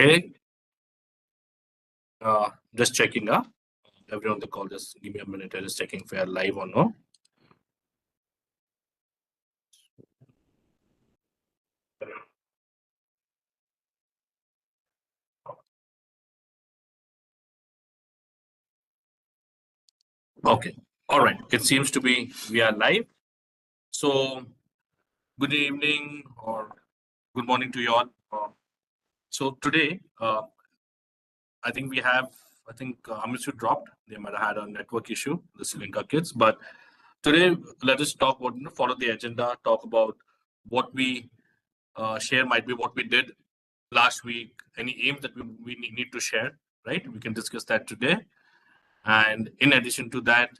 Okay. Just checking up. Everyone on the call, just give me a minute. I'm just checking if we are live or no. Okay. All right. It seems to be we are live. So good evening or good morning to you all. So today, I think we have, Amisu dropped. They might have had a network issue, the Sri Lanka kids. But today, let us talk about, follow the agenda, talk about what we share might be what we did last week, any aims that we need to share, right? We can discuss that today. And in addition to that,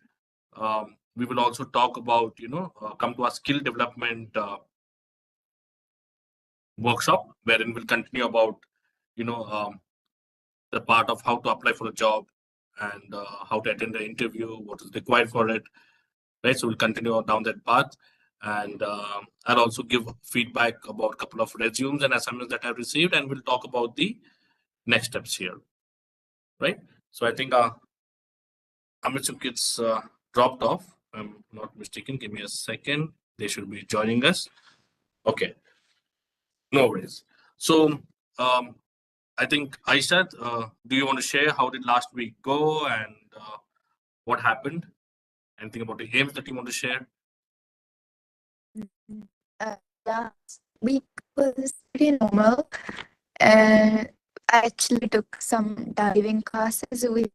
we will also talk about, come to our skill development workshop, wherein we'll continue about, the part of how to apply for a job and how to attend the interview, what is required for it, right? So we'll continue down that path. And I'll also give feedback about a couple of resumes and assignments that I've received, and we'll talk about the next steps here, right? So I think Amitu kids dropped off. I'm not mistaken. Give me a second. They should be joining us. Okay, no worries. So I think Aishat, do you want to share how did last week go and what happened? Anything about the aims that you want to share? Last week was pretty normal. I actually took some diving classes with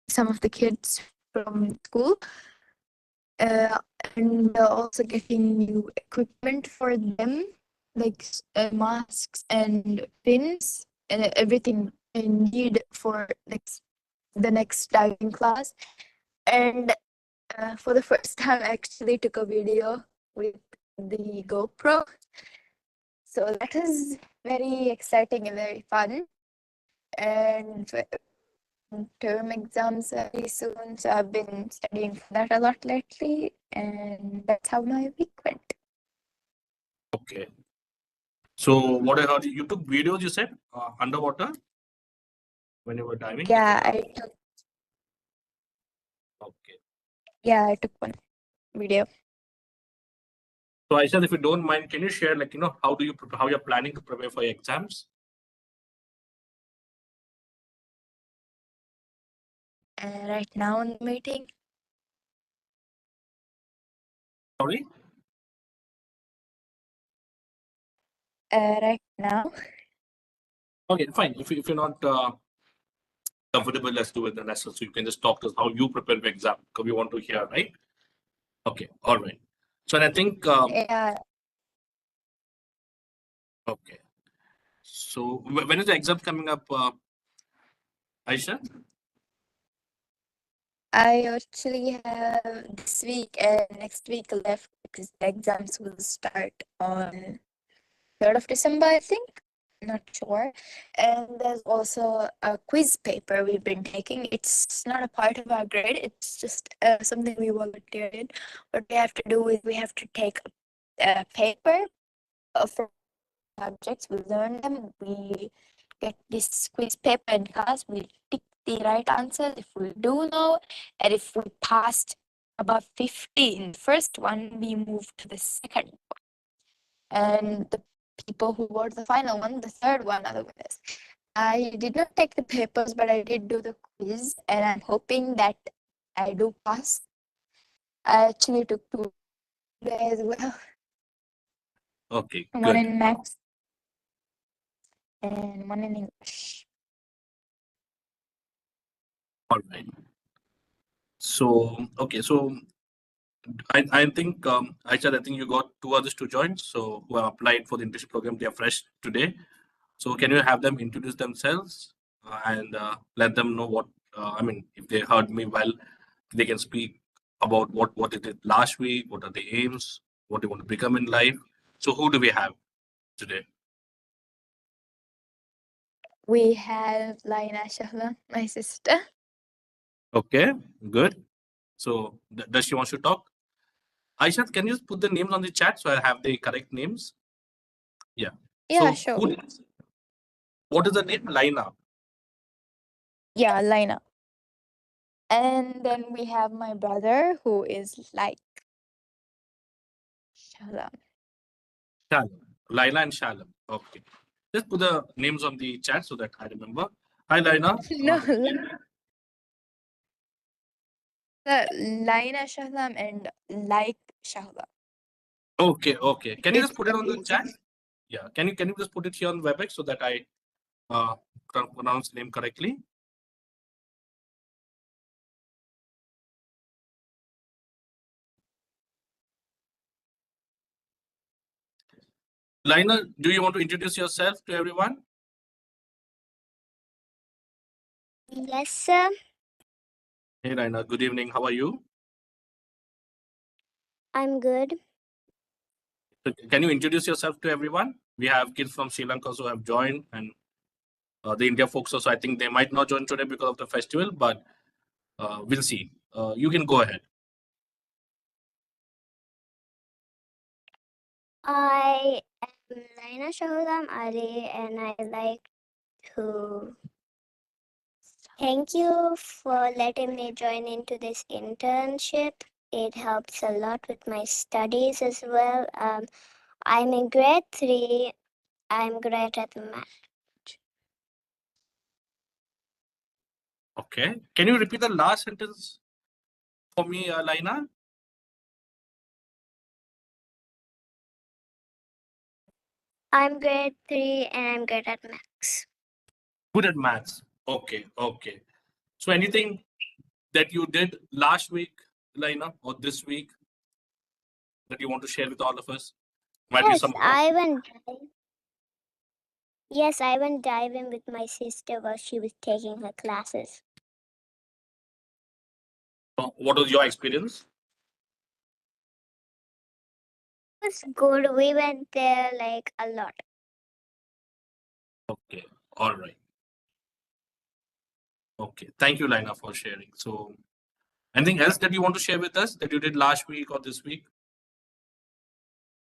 some of the kids from school, and also getting new equipment for them, like masks and pins and everything I need for the next diving class. And for the first time, I actually took a video with the GoPro. So that was very exciting and very fun. And term exams very soon, so I've been studying for that a lot lately, and that's how my week went. Okay. So what I heard, you took videos, you said, underwater when you were diving? Yeah, I took. Okay. Yeah, I took one video. So Aisha, if you don't mind, can you share, how you're planning to prepare for your exams? Right now in the meeting. Sorry? Right now. Okay, fine. If you're not comfortable, let's do it the lesson. So you can just talk to us how you prepare for exam because we want to hear, right? Okay, all right. So I think Yeah. okay. So when is the exam coming up, Aisha? I actually have this week and next week left because the exams will start on 3rd of December, I think. Not sure. And there's also a quiz paper we've been taking. It's not a part of our grade, it's just something we volunteered. What we have to do is we have to take a paper for subjects. We learn them. We get this quiz paper in class. We tick the right answers if we do know. And if we passed about 50 in the first one, we move to the second one. And the people who wrote the final one, the third one, are the winners. I did not take the papers, but I did do the quiz, and I'm hoping that I do pass. I actually took 2 as well. Okay, One good. in maths and one in English. All right. So okay, so I think Aisha, I think you got 2 others to join. So who have applied for the internship program, they are fresh today. So can you have them introduce themselves and let them know what if they heard me well, they can speak about what they did last week, what are the aims, what they want to become in life. So who do we have today? We have Laina Shahla, my sister. Okay, good. So does she want to talk? Aisha, can you just put the names on the chat so I have the correct names? Yeah. Yeah, So sure. What is the name? Laina. Yeah, Lina. And then we have my brother who is like Shala. Shalom. Laila and Shalom. Okay. Just put the names on the chat so that I remember. Hi, Laina. No, Lina Shahlam and like Shahlam. Okay, okay. Can you It's just put it on the chat? confusing. Yeah. Can you just put it here on WebEx so that I uh, pronounce the name correctly? Lina, do you want to introduce yourself to everyone? Yes, sir. Hey, Lina. Good evening. How are you? I'm good. So can you introduce yourself to everyone? We have kids from Sri Lanka who have joined, and the India folks also. I think they might not join today because of the festival, but we'll see. You can go ahead. I am Laina Shahulam Ali, and I like to thank you for letting me join into this internship. It helps a lot with my studies as well. I'm in grade 3. I'm great at math. Okay. Can you repeat the last sentence for me, Lina? I'm grade 3 and I'm good at maths. Good at maths. Okay, okay. So anything that you did last week, Lina, or this week that you want to share with all of us? Might be Yes, some. I went. Yes, I went diving with my sister while she was taking her classes. What was your experience? It was good. We went there like a lot. Okay, all right. Okay, thank you, Lina, for sharing. So, anything else that you want to share with us that you did last week or this week?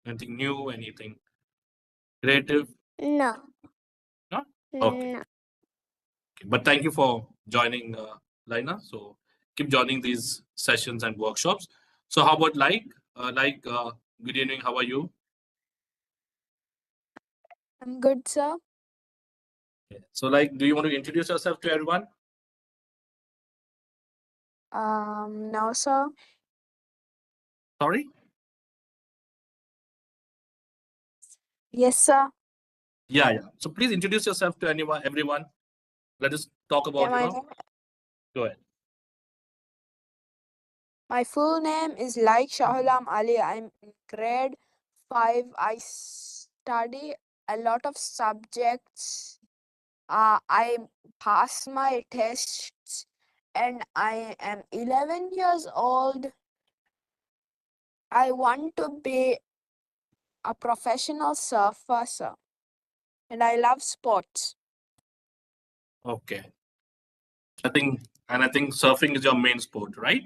Anything new? Anything creative? No. No. Okay. No. Okay. But thank you for joining, Lina. So keep joining these sessions and workshops. So how about good evening. How are you? I'm good, sir. Okay. So do you want to introduce yourself to everyone? No, sir. Sorry. Yes, sir. Yeah, yeah. So please introduce yourself to everyone. Let us talk Yeah, about, you know, go ahead. my full name is like Shahulam Ali. I'm in grade 5. I study a lot of subjects. I pass my tests and I am 11 years old. I want to be a professional surfer, sir. And I love sports. Okay. I think surfing is your main sport, right?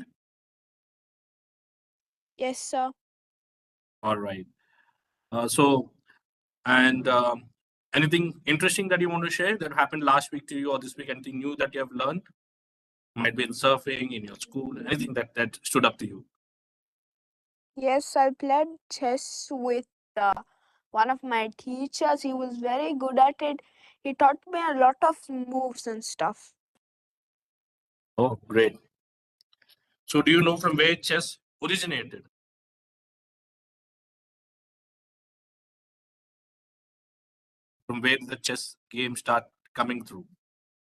Yes, sir. All right. So, and anything interesting that you want to share that happened last week to you or this week? Anything new that you have learned? Might be in surfing, in your school, anything that stood up to you. Yes, I played chess with one of my teachers. He was very good at it. He taught me a lot of moves and stuff. Oh, great. So, do you know from where chess originated? From where did the chess game start coming through?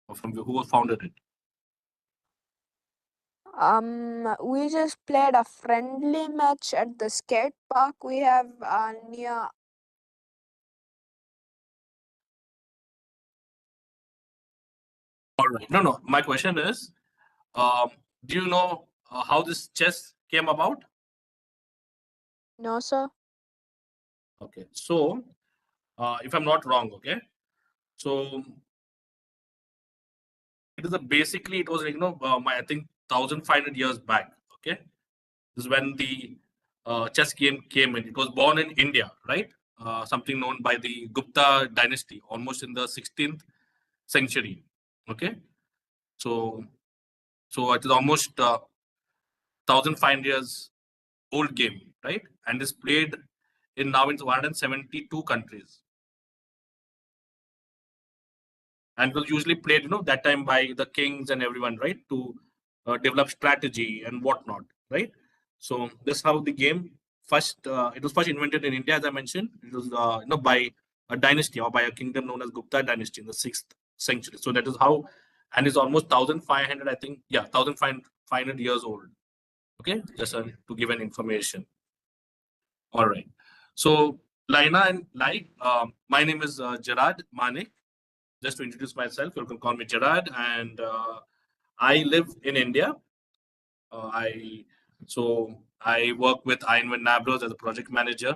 Or from who founded it? We just played a friendly match at the skate park we have near. All right. No, no. My question is, um, do you know how this chess came about? No, sir. Okay. So, if I'm not wrong, okay. So it is basically it was like I think 1,500 years back. Okay, this is when the chess game came in. It was born in India, right? Something known by the Gupta dynasty, almost in the 16th century. Okay, so it is almost 1,500 years old game, right? And is played in now in 172 countries, and was usually played, that time by the kings and everyone, right, to develop strategy and whatnot, right? So this how the game first it was first invented in India, as I mentioned. It was by a dynasty or by a kingdom known as Gupta dynasty in the 6th century. So that is how, and it's almost 1,500, I think, yeah, 1,500 years old. Okay, just to give an information. All right. So Laina and Lai, my name is Gerard Manik. Just to introduce myself, you can call me Gerard, and I live in India. I work with iINVENT Nabros as a project manager,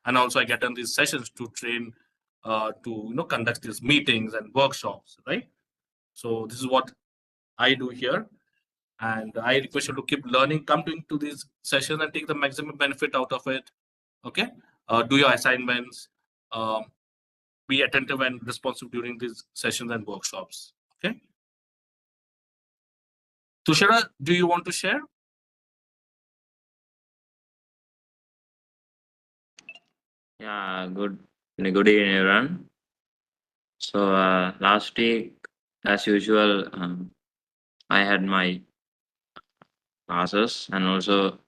and also I get on these sessions to train to conduct these meetings and workshops, right? So this is what I do here, and I request you to keep learning, come to these sessions and take the maximum benefit out of it. Okay, do your assignments, um, be attentive and responsive during these sessions and workshops. Okay, Tushara, do you want to share? Yeah, good evening, everyone. So last week, as usual, I had my classes and also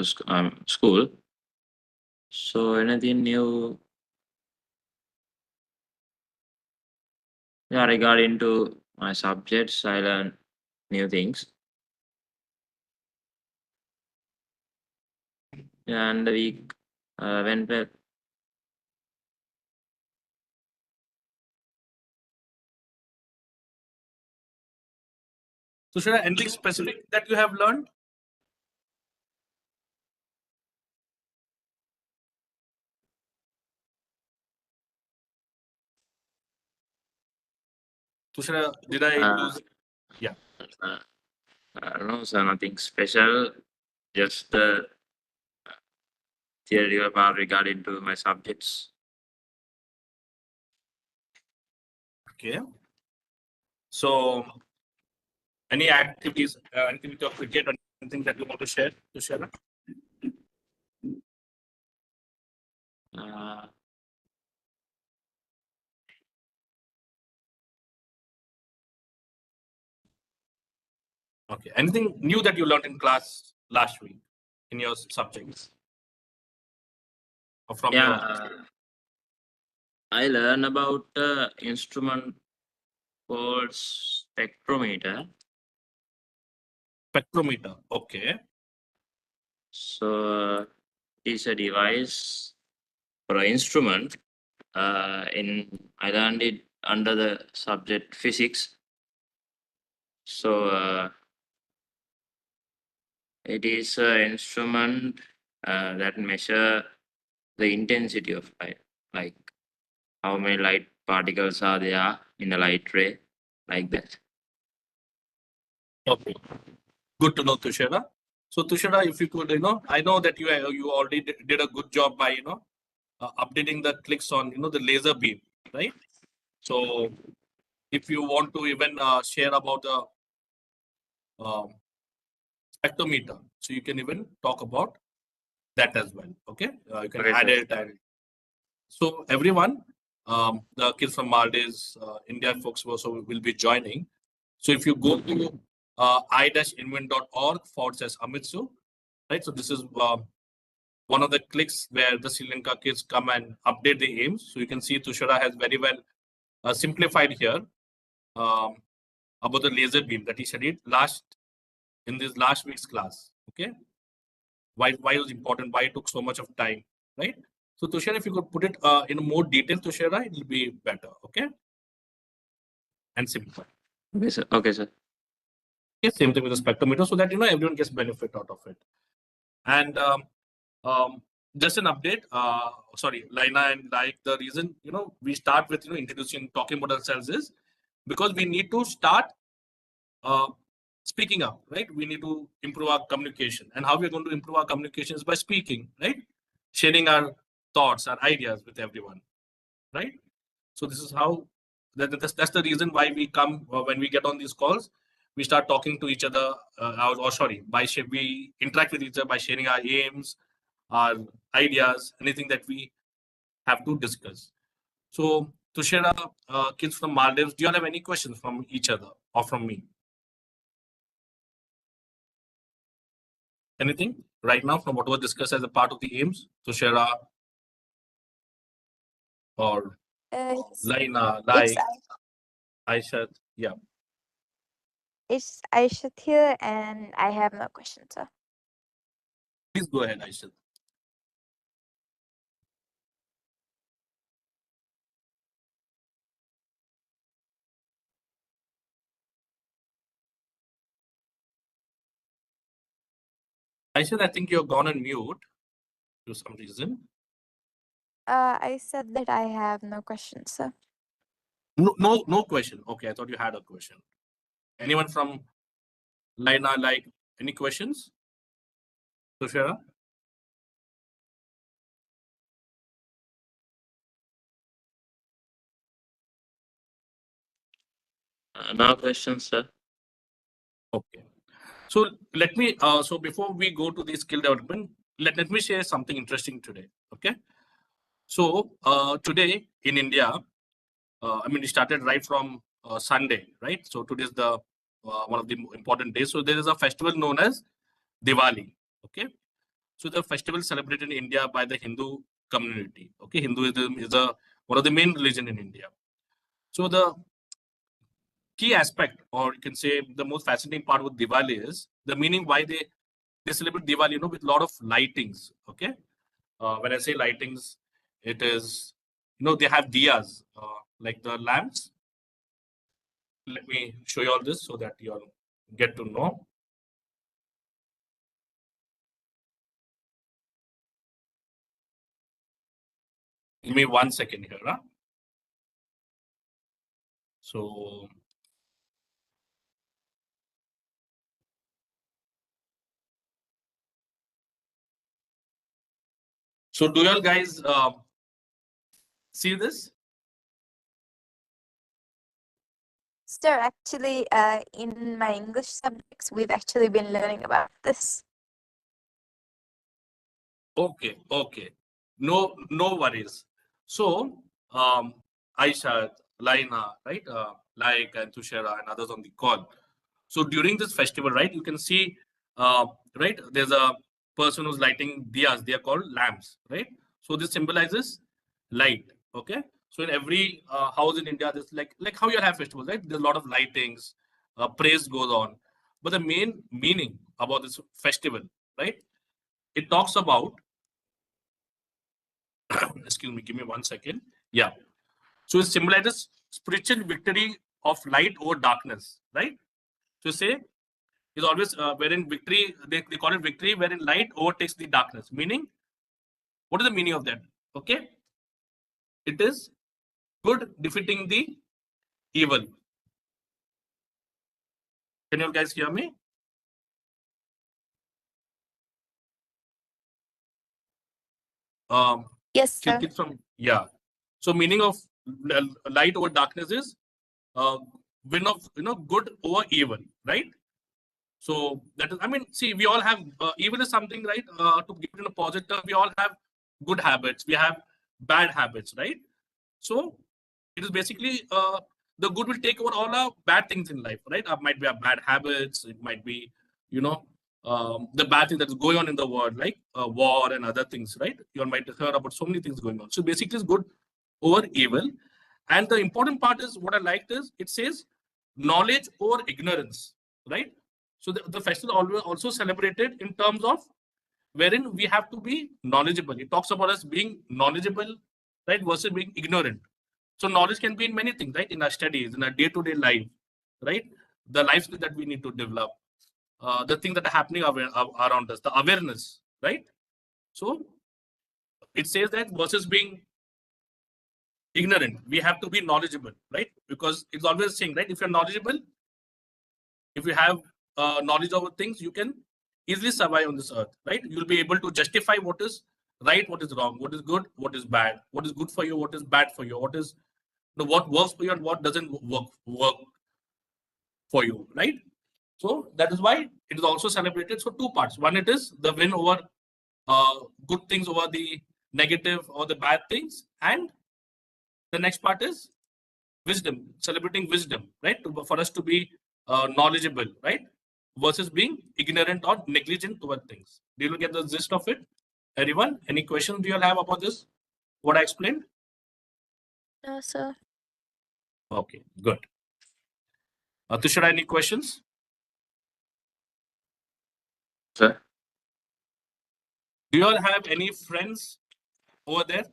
school. So anything new? Yeah, regarding to my subjects, I learned new things. Yeah, and the week went well. Tushara, anything specific that you have learned? Tushara, did I lose? Yeah. Uh, I don't know, so nothing special. Just the theory about regarding to my subjects. Okay. So, any activities, activity of cricket or anything that you want to share, Tushara? Uh, Okay. Anything new that you learned in class last week in your subjects or from yeah, your I learned about instrument called spectrometer. spectrometer? Okay. So it's a device or an instrument. I learned it under the subject physics. So it is an instrument that measure the intensity of light, like how many light particles are there in a light ray, like that. Okay. Good to know, Tushara. So, Tushara, if you could, I know that you already did a good job by updating the clicks on the laser beam, right? So, if you want to even share about the um, spectrometer, so you can even talk about that as well. Okay, you can Okay, add sir. it. And so everyone, the kids from Maldives, India folks also will be joining. So if you go to i-invent.org/Amitsu, right? So this is one of the clicks where the Sri Lanka kids come and update the aims. So you can see Tushara has very well simplified here um, about the laser beam that he studied in this last week's class. Okay, why it was important, why it took so much of time, right? So Tushara, if you could put it in more detail, Tushara, it will be better. Okay, and simple. Okay, sir. Okay, sir. Okay, same thing with the spectrometer, so that everyone gets benefit out of it. And just an update. Sorry, Laina and like the reason we start with introducing talking about ourselves is because we need to start uh, speaking up, right? We need to improve our communication, and how we're going to improve our communication is by speaking, right? Sharing our thoughts, our ideas with everyone, right? So this is how That's the reason why we come when we get on these calls. We start talking to each other, we interact with each other by sharing our aims, our ideas, anything that we have to discuss. So, Tushara, kids from Maldives, do you all have any questions from each other or from me? Anything right now from what was discussed as a part of the aims? Tushara or Laina, It's Aisha? Yeah. it's Aisha here, and I have no questions, sir. Please go ahead, Aisha. Aisha, I think you're gone on mute for some reason. I said that I have no questions, sir. No question. Okay, I thought you had a question. Anyone from Laina, like any questions? Tushara? No questions, sir. Okay. So let me, so before we go to the skill development, let me share something interesting today. Okay. So today in India, we started right from Sunday, right? So today is the one of the important days. So there is a festival known as Diwali. Okay. So the festival celebrated in India by the Hindu community. Okay. Hinduism is one of the main religion in India. So the key aspect, or you can say the most fascinating part with Diwali is the meaning why they celebrate Diwali, with a lot of lightings. Okay, when I say lightings, it is they have diyas, like the lamps. Let me show you all this so that you all get to know. Give me 1 second here. Huh? So do you all guys see this? Sir, actually, in my English subjects, we've actually been learning about this. Okay, okay. No worries. So, Aisha, Laina, right? Like and Tushara and others on the call. So during this festival, right, you can see, right, there's a person who's lighting diyas. They are called lamps, right? So this symbolizes light. Okay. So in every house in India, there's like how you have festivals, right? There's a lot of lightings, praise goes on. But the main meaning about this festival, right? It talks about excuse me, give me 1 second. Yeah. So it symbolizes spiritual victory of light over darkness, right? So say is always wherein victory, they call it victory, wherein light overtakes the darkness. Meaning, what is the meaning of that? Okay. It is good defeating the evil. Can you guys hear me? Yes, sir. From, yeah. So meaning of light over darkness is win of good over evil, right? So that is, see, we all have evil is something, right? To give it in a positive, we all have good habits, we have bad habits, right? So it is basically the good will take over all our bad things in life, right? Might be our bad habits, it might be, the bad thing that is going on in the world, like war and other things, right? You all might hear about so many things going on. So basically, it's good over evil. And the important part is what I liked is it says knowledge over ignorance, right? So the festival always also celebrated in terms of wherein we have to be knowledgeable. It talks about us being knowledgeable, right, versus being ignorant. So knowledge can be in many things, right? In our studies, in our day-to-day life, right? The life skill that we need to develop, the things that are happening around us, the awareness, right? So it says that versus being ignorant, we have to be knowledgeable, right? Because it's always saying, right? If you're knowledgeable, if you have knowledge over things, you can easily survive on this earth, right? You'll be able to justify what is right, what is wrong, what is good, what is bad, what is good for you, what is bad for you, what is what works for you and what doesn't work for you, right? So that is why it is also celebrated. So two parts. One, it is the win over good things over the negative or the bad things, and the next part is wisdom, celebrating wisdom, right? For us to be knowledgeable, right? Versus being ignorant or negligent toward things. Do you get the gist of it? Everyone, any questions do you all have about this? What I explained? No, sir. Okay, good. Tushara, any questions? Sir? Do you all have any friends over there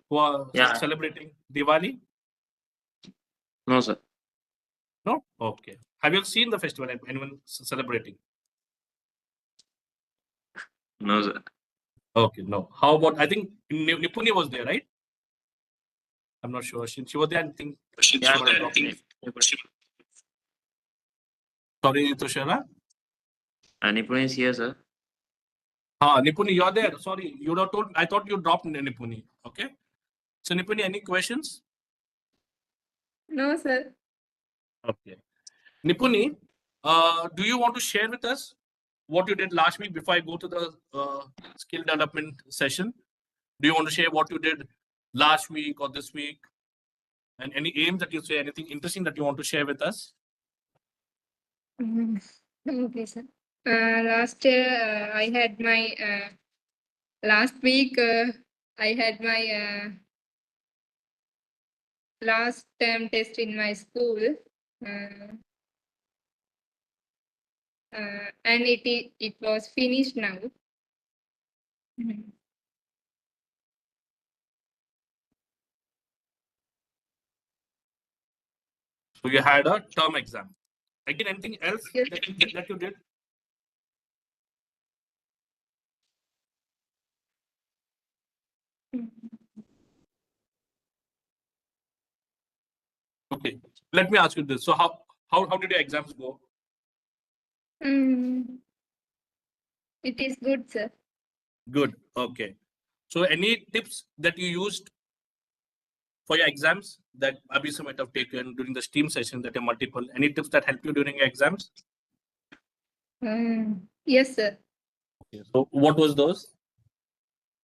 who are Yeah. celebrating Diwali? No, sir. No? Okay. Have you seen the festival? Anyone celebrating? No, sir. Okay, no. How about, I think Nipuni was there, right? I'm not sure. She was there, I think. Yeah, She might have dropped it. Sorry, Tushara. Nipun is here, sir. Nipuni, you're there. Sorry, you would have told. I thought you dropped Nipuni. Okay. So, Nipuni, any questions? No, sir. Okay. Nipuni, do you want to share with us what you did last week before I go to the skill development session? Do you want to share what you did last week or this week? And any aims that you say, anything interesting that you want to share with us? Okay, sir. Last year, I had my last week. I had my last term test in my school, and it was finished now. So you had a term exam. Again, anything else that you did? Okay. Let me ask you this. So how did your exams go? It is good, sir. Good. Okay. So any tips that you used for your exams that Abhisa might have taken during the STEAM session that are multiple? Any tips that help you during your exams? Yes, sir. Okay. So what was those?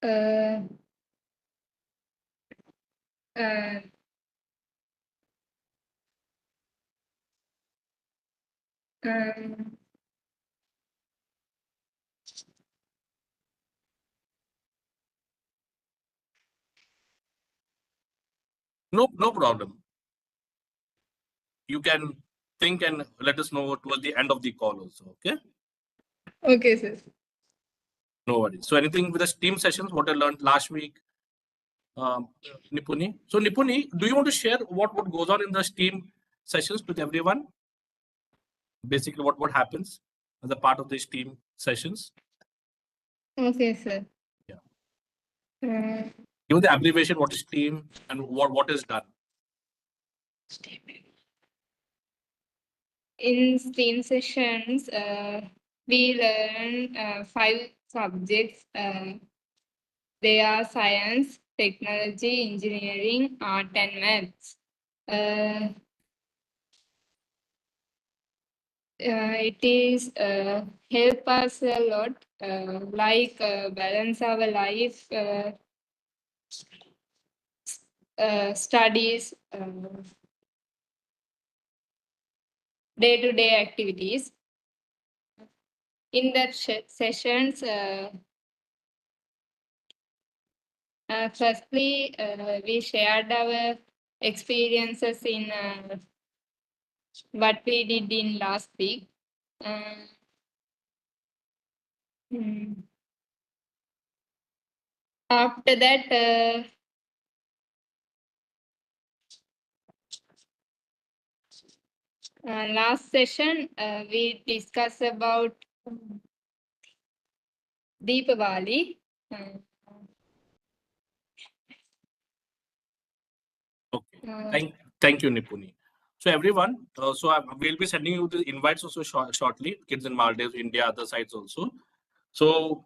Uh, um, No problem. You can think and let us know towards the end of the call also. Okay. okay, sir. No worries. So anything with the STEAM sessions, what I learned last week, Nipuni. So Nipuni, do you want to share what goes on in the STEAM sessions with everyone? Basically, what happens as a part of the STEAM sessions? Okay, sir. Yeah. Give the abbreviation. What is STEAM and what is done? In STEAM sessions, we learn 5 subjects. They are science, technology, engineering, art, and maths. It is help us a lot, like balance our life, studies, day-to-day activities. In that sessions, firstly, we shared our experiences in what we did in last week. After that, last session, we discussed about Deepavali. Okay. Thank you, Nipuni. So everyone, we'll be sending you the invites also shortly. Kids in Maldives, India, other sites also. So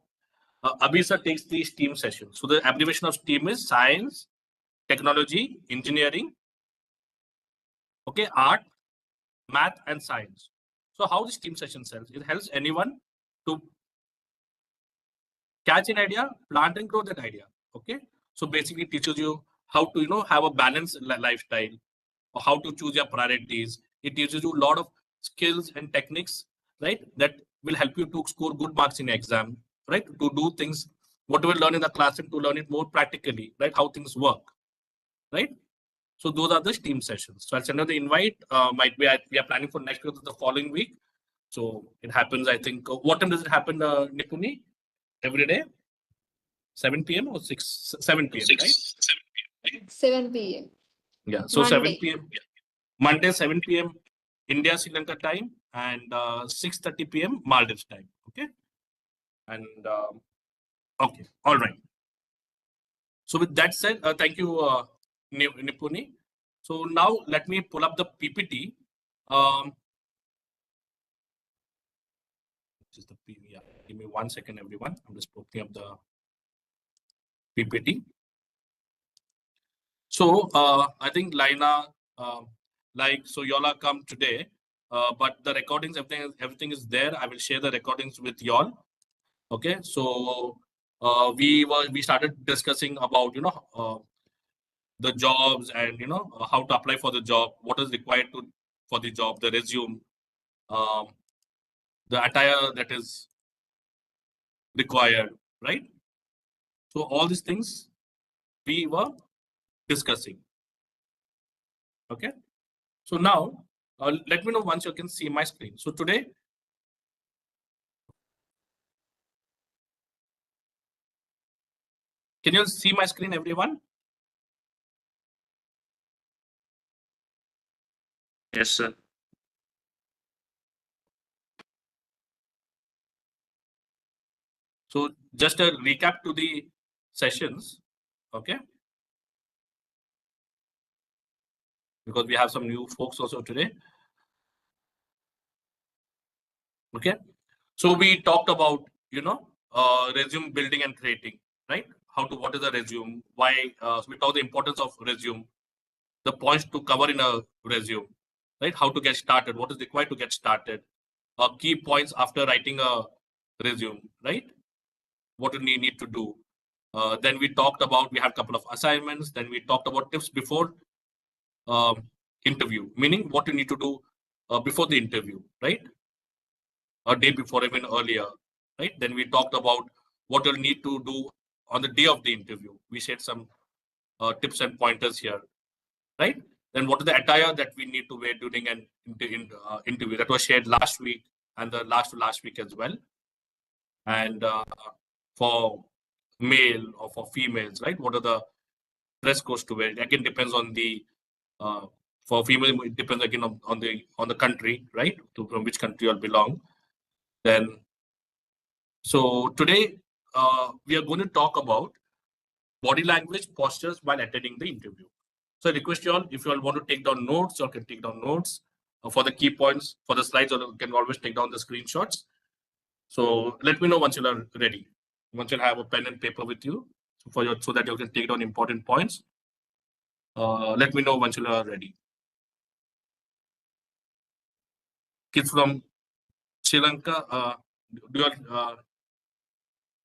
Abhisa takes the STEAM session. So the abbreviation of STEAM is science, technology, engineering, okay, art, math, and science. So how this team session helps? It helps anyone to catch an idea, plant and grow that idea. Okay. So basically teaches you how to, have a balanced lifestyle, or how to choose your priorities. It teaches you a lot of skills and techniques, right? That will help you to score good marks in exam, right? To do things, whatever you learn in the classroom, to learn it more practically, right? How things work, right? So those are the team sessions. So I'll send out the invite. Might be we are planning for next week or the following week. So it happens, I think. What time does it happen, Nipuni? Every day? 7 p.m. or 7 p.m., right? 7 p.m. Yeah. So 7 Monday. p.m. Monday, 7 p.m. India, Sri Lanka time, and 6:30 p.m. Maldives time. Okay. And okay. All right. So with that said, thank you, Nipuni. So now let me pull up the PPT. Just the yeah. Give me 1 second, everyone. I'm just putting up the PPT. So I think Lina, so y'all are come today, but the recordings, everything is there. I will share the recordings with y'all. Okay, so we started discussing about the jobs, and how to apply for the job, what is required for the job, the resume, um, the attire that is required, right? So all these things we were discussing. Okay, so now let me know once you can see my screen. So today, can you see my screen, everyone? Yes, sir. So just a recap to the sessions, okay? Because we have some new folks also today. Okay, so we talked about resume building and creating, right? What is a resume? Why? So we talked the importance of resume, the points to cover in a resume, right? How to get started? What is required to get started? Key points after writing a resume, right? What do you need to do? Then we talked about, we had a couple of assignments. Then we talked about tips before interview, meaning what you need to do before the interview, right? A day before, even earlier, right? Then we talked about what you'll need to do on the day of the interview. We shared some tips and pointers here, right? Then what is the attire that we need to wear during an interview? That was shared last week and the last week as well. And for male or for females, right? What are the dress codes to wear? It again depends on the for female, it depends again on the country, right? From which country you all belong. Then so today we are going to talk about body language postures while attending the interview. So I request you all, if you all want to take down notes, you all can take down notes for the key points, for the slides, or you can always take down the screenshots. So let me know once you are ready. Once you have a pen and paper with you, so that you can take down important points. Let me know once you are ready. Kids from Sri Lanka, do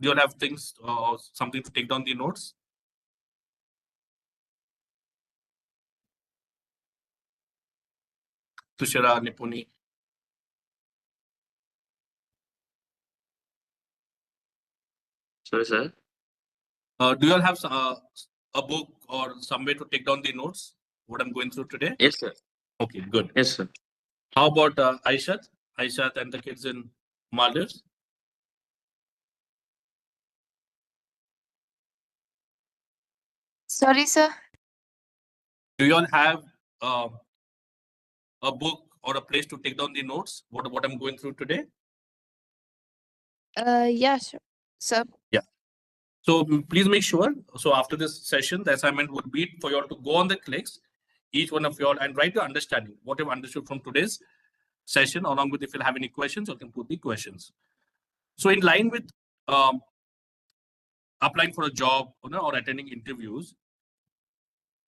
you all have things or something to take down the notes? Tushara, Nipuni. Sorry, sir. Do you all have a book or some way to take down the notes? What I'm going through today? Yes, sir. Okay, good. Yes, sir. How about Aishat? Aishat and the kids in Maldives? Sorry, sir. Do you all have a book or a place to take down the notes? What I'm going through today? Yeah, sure. Sir. Yeah. So please make sure. So after this session, the assignment would be for you all to go on the clicks, each one of you all, and write your understanding, what you've understood from today's session, along with if you have any questions, you can put the questions. So in line with applying for a job or attending interviews,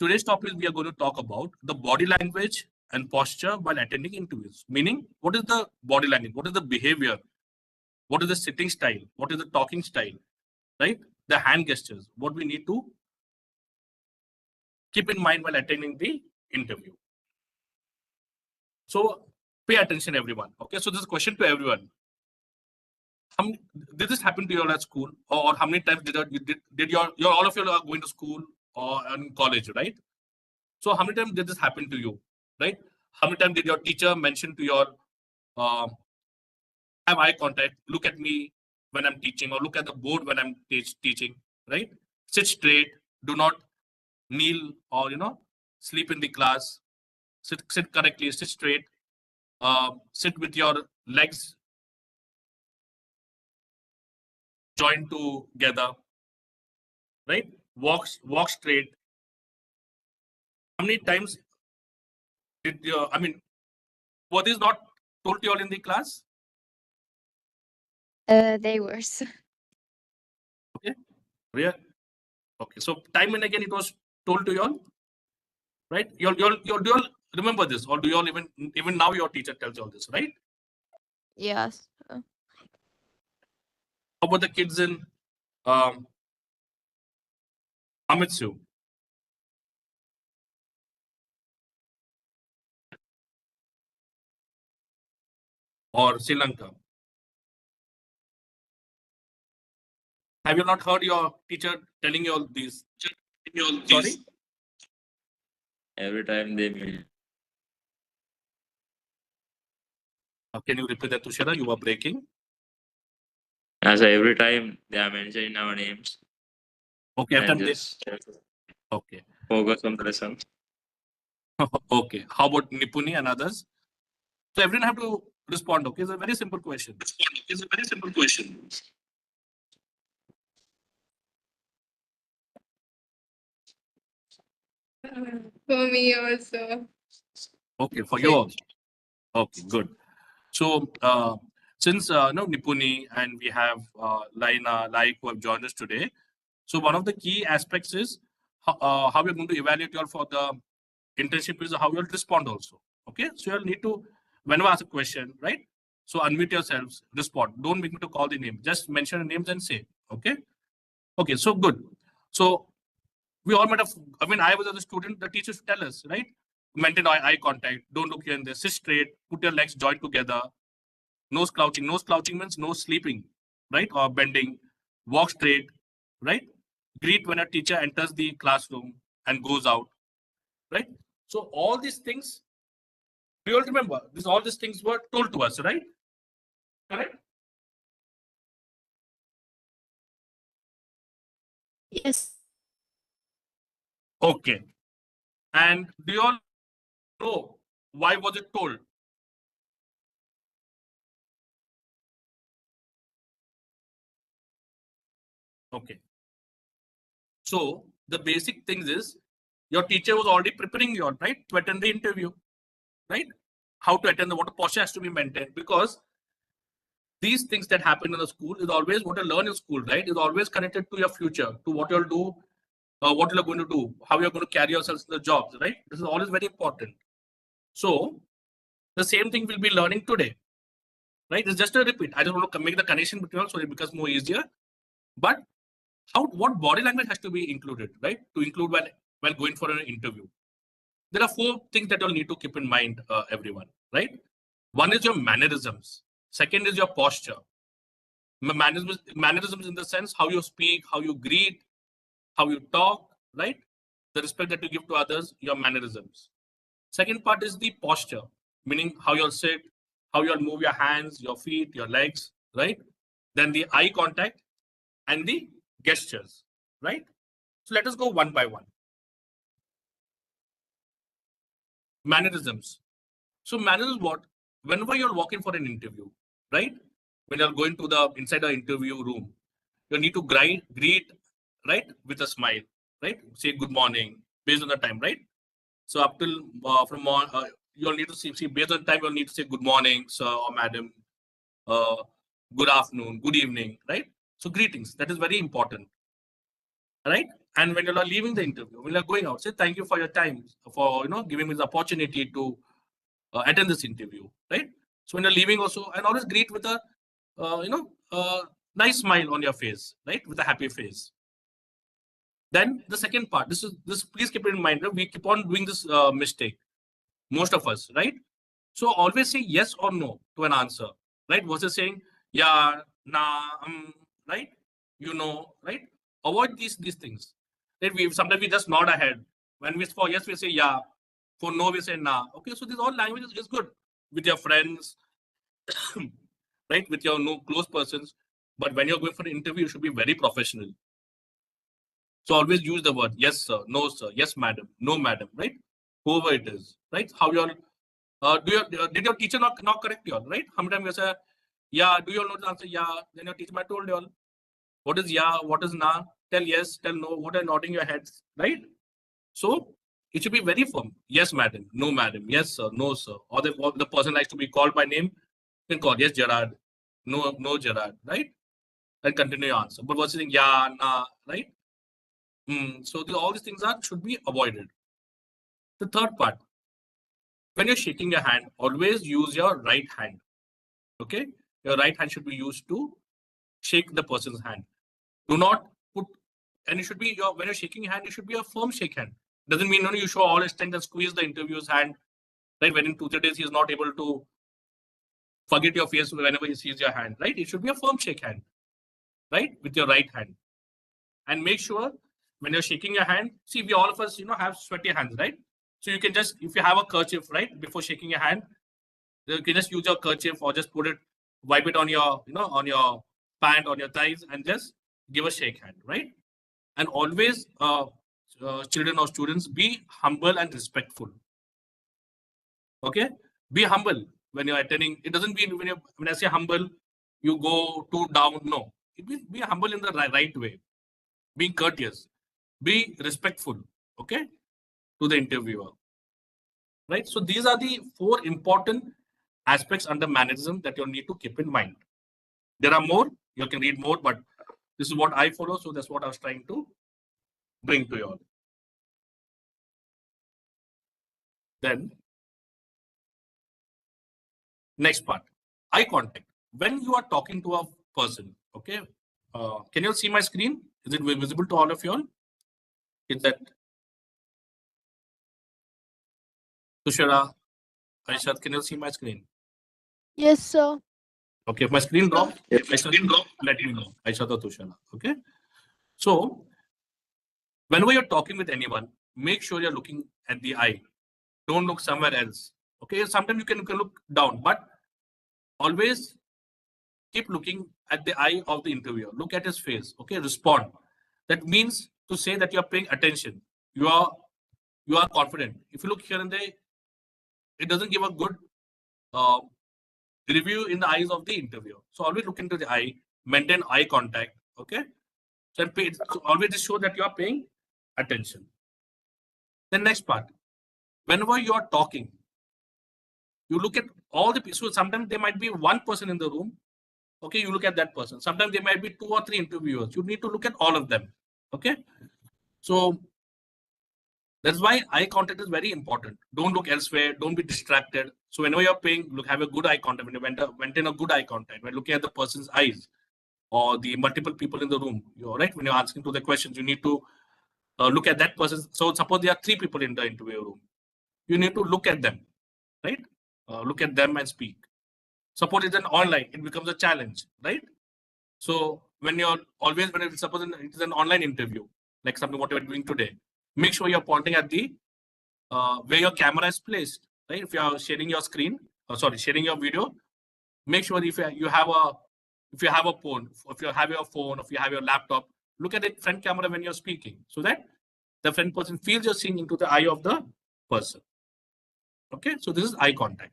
today's topic we are going to talk about the body language and posture while attending interviews. Meaning, what is the body language? What is the behavior? What is the sitting style? What is the talking style? Right? The hand gestures. What we need to keep in mind while attending the interview. So pay attention, everyone. Okay. So this is a question to everyone. Did this happen to you all at school, or how many times did your all of you are going to school or in college, right? So how many times did this happen to you, right? How many times did your teacher mention to your have eye contact, look at me when I'm teaching, or look at the board when I'm teaching, right? Sit straight, do not kneel or sleep in the class. Sit correctly, sit straight, sit with your legs joined together, right? Walk straight. How many times did you, were these not told to you all in the class? They were. Okay. Yeah. Okay. So time and again it was told to you all, right? You all remember this, or do you all even now your teacher tells you all this, right? Yes. How about the kids in um, Amitsu? Or Sri Lanka? Have you not heard your teacher telling you all these? Sorry? Every time they meet. Can you repeat that, Tushara? You were breaking. As every time they are mentioning our names. Okay, and just okay. focus on the lesson. Okay. How about Nipuni and others? So everyone have to respond. Okay, it's a very simple question. For me also. Okay, for you also. Okay, good. So since no Nipuni and we have Laina, like who have joined us today. So one of the key aspects is how we're going to evaluate you all for the internship is how you'll respond also. Okay, so you'll need to whenever ask a question, right? So unmute yourselves, respond. Don't make me to call the name. Just mention the names and say. Okay. Okay. So good. So we all might have. I mean, I was as a student. The teachers tell us, right? Maintain eye contact. Don't look here and there. Sit straight. Put your legs joined together. No slouching. No slouching means no sleeping, right? Or bending. Walk straight, right? Greet when a teacher enters the classroom and goes out, right? So all these things, we all remember. All these things were told to us, right? Correct? Yes. Okay. And do you all know why was it told? Okay. So the basic things is your teacher was already preparing you all, right, to attend the interview, right? How to attend the what posture has to be maintained, because these things that happen in the school is always what you learn in school, right? Is always connected to your future, to what you'll do, what you're going to do, how you're going to carry yourselves in the jobs, right? This is always very important. So the same thing we'll be learning today, right? It's just a repeat. I just want to make the connection between all so it becomes more easier. But what body language has to be included, right? To include while going for an interview. There are 4 things that you'll need to keep in mind, everyone, right? One is your mannerisms. Second is your posture. Mannerisms in the sense how you speak, how you greet, how you talk, right? The respect that you give to others, your mannerisms. Second part is the posture, meaning how you'll sit, how you'll move your hands, your feet, your legs, right? Then the eye contact and the gestures, right? So let us go one by one. Mannerisms. So manners is what? Whenever you're walking for an interview, right? When you're going to the inside the interview room, you need to greet, right, with a smile, right? Say good morning based on the time, right? So up till you'll need to see based on time you'll need to say good morning, sir or madam, uh, good afternoon, good evening, right? So greetings, that is very important, right? And when you are leaving the interview, when you are going out, say thank you for your time, for giving me the opportunity to attend this interview, right? So when you're leaving also, and always greet with a nice smile on your face, right? With a happy face. Then the second part, this please keep it in mind. We keep on doing this mistake, most of us, right? So always say yes or no to an answer, right? Versus saying yeah, nah, right? Right? Avoid these things. Right? Sometimes we just nod ahead. When we for yes we say yeah, for no we say nah. Okay, so this all language is good with your friends, right? With your no close persons. But when you're going for an interview, you should be very professional. So always use the word yes, sir, no, sir, yes, madam, no, madam, right? Whoever it is, right? How you're, did your teacher not correct you all, right? How many times you say, yeah, do you all know the answer? Yeah, then your teacher might told you all. What is yeah, what is na? Tell yes, tell no, what are nodding your heads, right? So it should be very firm. Yes, madam, no, madam, yes, sir, no, sir. Or the person likes to be called by name, you can call, yes, Gerard, no, no, Gerard, right? And continue your answer. But what's saying, yeah, nah, right? So all these things should be avoided. The third part, when you're shaking your hand, always use your right hand. Okay, your right hand should be used to shake the person's hand. Do not put, and it should be when you're shaking your hand, it should be a firm shake hand. Doesn't mean you show all his strength and squeeze the interviewer's hand. Right, when in 2-3 days he is not able to forget your face whenever he sees your hand. Right, it should be a firm shake hand. Right, with your right hand, and make sure when you're shaking your hand, see, we all of us have sweaty hands, right? So you can just, if you have a kerchief, right, before shaking your hand, you can just use your kerchief or just put it, wipe it on your on your pant, on your thighs, and just give a shake hand, right? And always children or students, be humble and respectful. Okay, be humble when you're attending. It doesn't mean when I say humble you go too down. No, it means be humble in the right way, being courteous, be respectful, okay, to the interviewer, right? So these are the 4 important aspects under mannerism that you'll need to keep in mind. There are more, you can read more, but this is what I follow, so that's what I was trying to bring to you all. Then next part, eye contact. When you are talking to a person, okay, can you see my screen? Is it visible to all of you all? Is that Tushara, Aishat, can you see my screen? Yes, sir. Okay, if my screen drops, let me know. Aishat or Tushara. Okay. So whenever you're talking with anyone, make sure you're looking at the eye. Don't look somewhere else. Okay. Sometimes you can look down, but always keep looking at the eye of the interviewer. Look at his face. Okay. Respond. That means to say that you're paying attention. You are confident. If you look here and there, it doesn't give a good uh, review in the eyes of the interviewer. So always look into the eye, maintain eye contact. Okay. So always just show that you are paying attention. The next part, whenever you are talking, you look at all the people. So sometimes there might be one person in the room. Okay, you look at that person. Sometimes there might be 2 or 3 interviewers. You need to look at all of them. Okay. So that's why eye contact is very important. Don't look elsewhere. Don't be distracted. So whenever you're paying, have a good eye contact. When you maintain a good eye contact, when looking at the person's eyes or the multiple people in the room, you're right. When you're answering to the questions, you need to look at that person. So suppose there are 3 people in the interview room. You need to look at them, right? Look at them and speak. Suppose it's an online, it becomes a challenge, right? So when you're always, suppose it is an online interview, like something what you're doing today, make sure you're pointing at the where your camera is placed, right? If you are sharing your screen, sharing your video, make sure if you have a phone, if you have your phone, if you have your laptop, look at the front camera when you're speaking, so that the front person feels you're seeing into the eye of the person. Okay, so this is eye contact.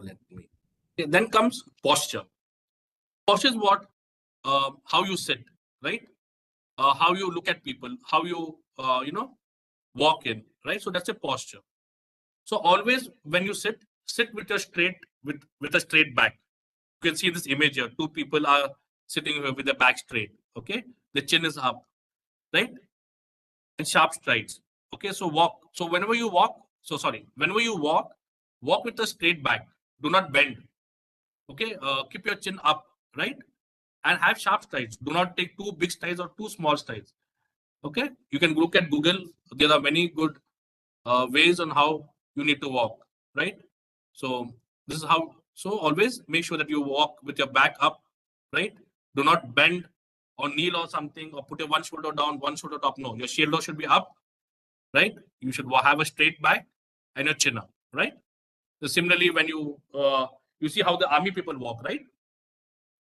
Let me. Okay, then comes posture. Posture is what? How you sit, right? How you look at people, how you walk in, right? So that's a posture. So always when you sit with a straight back. You can see this image here. 2 people are sitting with the back straight. Okay, the chin is up, right? And sharp strides. Okay, so walk. So whenever you walk, whenever you walk, walk with a straight back. Do not bend. Okay, keep your chin up, right? And have sharp strides. Do not take too big strides or too small strides. Okay, you can look at Google. There are many good ways on how you need to walk, right? So this is how. So always make sure that you walk with your back up, right? Do not bend or kneel or something, or put your one shoulder down, one shoulder up. No, your shoulder should be up, right? You should have a straight back and your chin up, right? So similarly, when you see how the army people walk, right?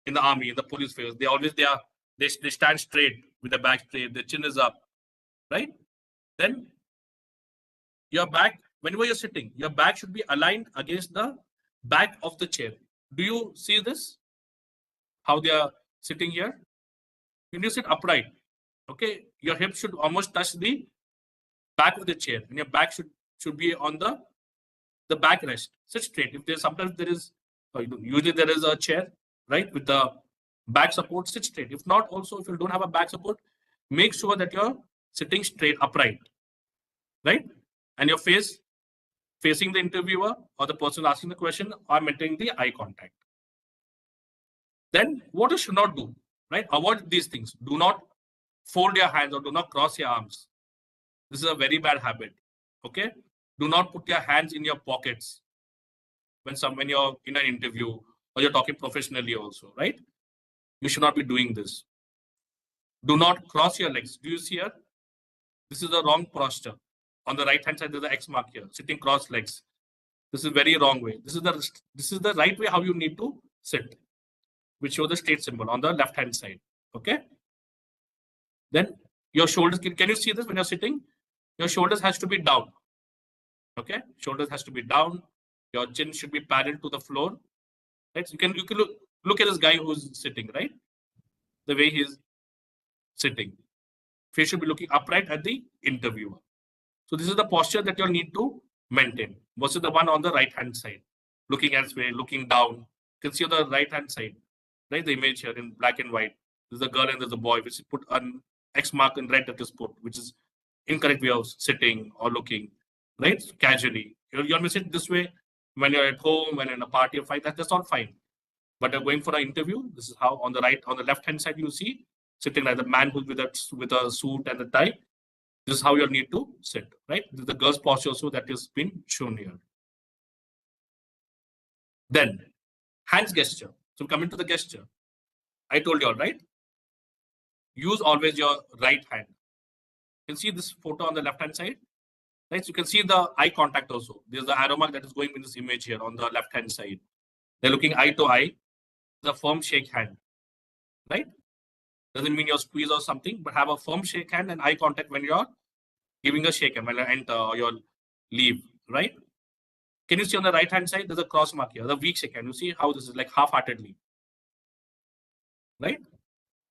In the army, in the police force, they stand straight with the back straight, the chin is up, right? Then your back, whenever you're sitting, your back should be aligned against the back of the chair. Do you see this? How they are sitting here? When you sit upright, okay, your hips should almost touch the back of the chair, and your back should be on the backrest. Sit straight. If there's sometimes there is usually there is a chair, right, with the back support, sit straight. If not, also if you don't have a back support, make sure that you're sitting straight upright, right? And your face facing the interviewer or the person asking the question, or maintaining the eye contact. Then what you should not do, right? Avoid these things. Do not fold your hands or do not cross your arms. This is a very bad habit. Okay. Do not put your hands in your pockets when you're in an interview or you're talking professionally also, right? You should not be doing this. Do not cross your legs. Do you see here? This is the wrong posture. On the right hand side, there's the X mark here, sitting cross legs. This is very wrong way. This is the right way how you need to sit, which show the straight symbol on the left hand side. Okay. Then your shoulders, can you see this when you're sitting? Your shoulders has to be down. Okay, shoulders has to be down. Your chin should be parallel to the floor. Right. So you can look at this guy who's sitting, right? The way he's sitting. Face should be looking upright at the interviewer. So this is the posture that you'll need to maintain versus the one on the right hand side. Looking elsewhere, looking down. You can see on the right hand side, right? The image here in black and white. There's a girl and there's a boy, which is put an X mark in red that is put, which is incorrect way of sitting or looking, right? Casually. You may sit this way when you're at home, when in a party or fight, that's all fine. But you're going for an interview, this is how on the left hand side you see sitting like the man who's with a suit and a tie. This is how you'll need to sit, right? This is the girl's posture also that has been shown here. Then hands gesture. So coming to the gesture, I told you all, right? Use always your right hand. You can see this photo on the left hand side, right? So you can see the eye contact also. There's the arrow mark that is going in this image here on the left hand side. They're looking eye to eye. The firm shake hand, right? Doesn't mean you're squeeze or something, but have a firm shake hand and eye contact when you're giving a shake hand, when you enter or you'll leave, right? Can you see on the right hand side, there's a cross mark here, the weak shake hand. You see how this is like half-heartedly, right?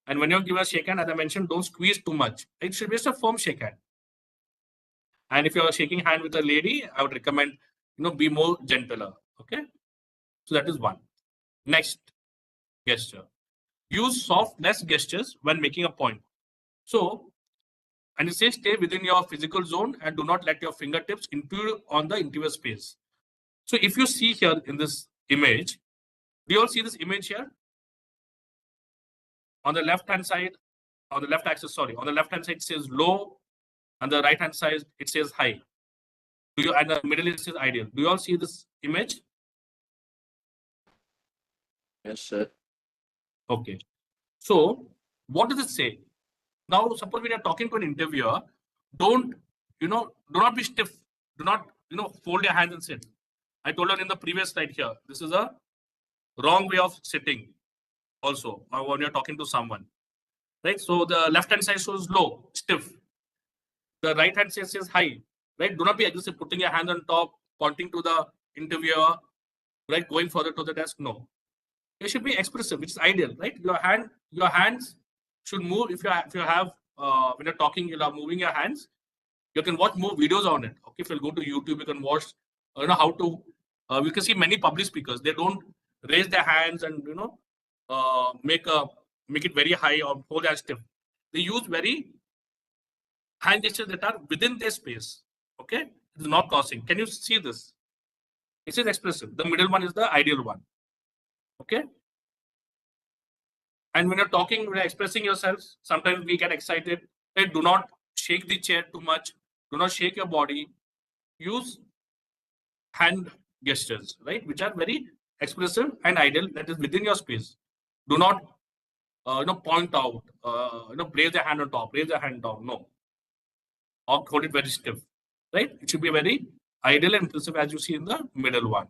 And when you're giving a shake hand, as I mentioned, don't squeeze too much. It should be just a firm shake hand. And if you're shaking hand with a lady, I would recommend, be more gentler, okay? So that is one. Next gesture. Use soft, less gestures when making a point. So, and it says stay within your physical zone and do not let your fingertips intrude on the interview space. So if you see here in this image, do you all see this image here? On the left hand side, on the left axis, on the left hand side it says low, and the right hand side it says high. And the middle it says ideal. Do you all see this image? Yes, sir. Okay. So what does it say? Now, suppose when you're talking to an interviewer, do not be stiff. Do not, fold your hands and sit. I told you in the previous slide here, this is a wrong way of sitting also when you're talking to someone, right? So the left hand side shows low, stiff. The right hand side says high, right? Do not be aggressive, putting your hand on top, pointing to the interviewer, right? Going further to the desk. No. You should be expressive, which is ideal, right? Your hands should move. If you have when you're talking, you are moving your hands. You can watch more videos on it. Okay, if you go to YouTube, you can watch. How to. We can see many public speakers. They don't raise their hands and make a make it very high or hold as stiff. They use very hand gestures that are within their space. Okay, it is not crossing. Can you see this? This is expressive. The middle one is the ideal one. Okay. And when you're talking, when you're expressing yourselves, sometimes we get excited. Hey, do not shake the chair too much. Do not shake your body. Use hand gestures, right? Which are very expressive and ideal. That is within your space. Do not, point out. Raise your hand on top. Raise your hand down. No. Or hold it very stiff, right? It should be very ideal and impressive as you see in the middle one.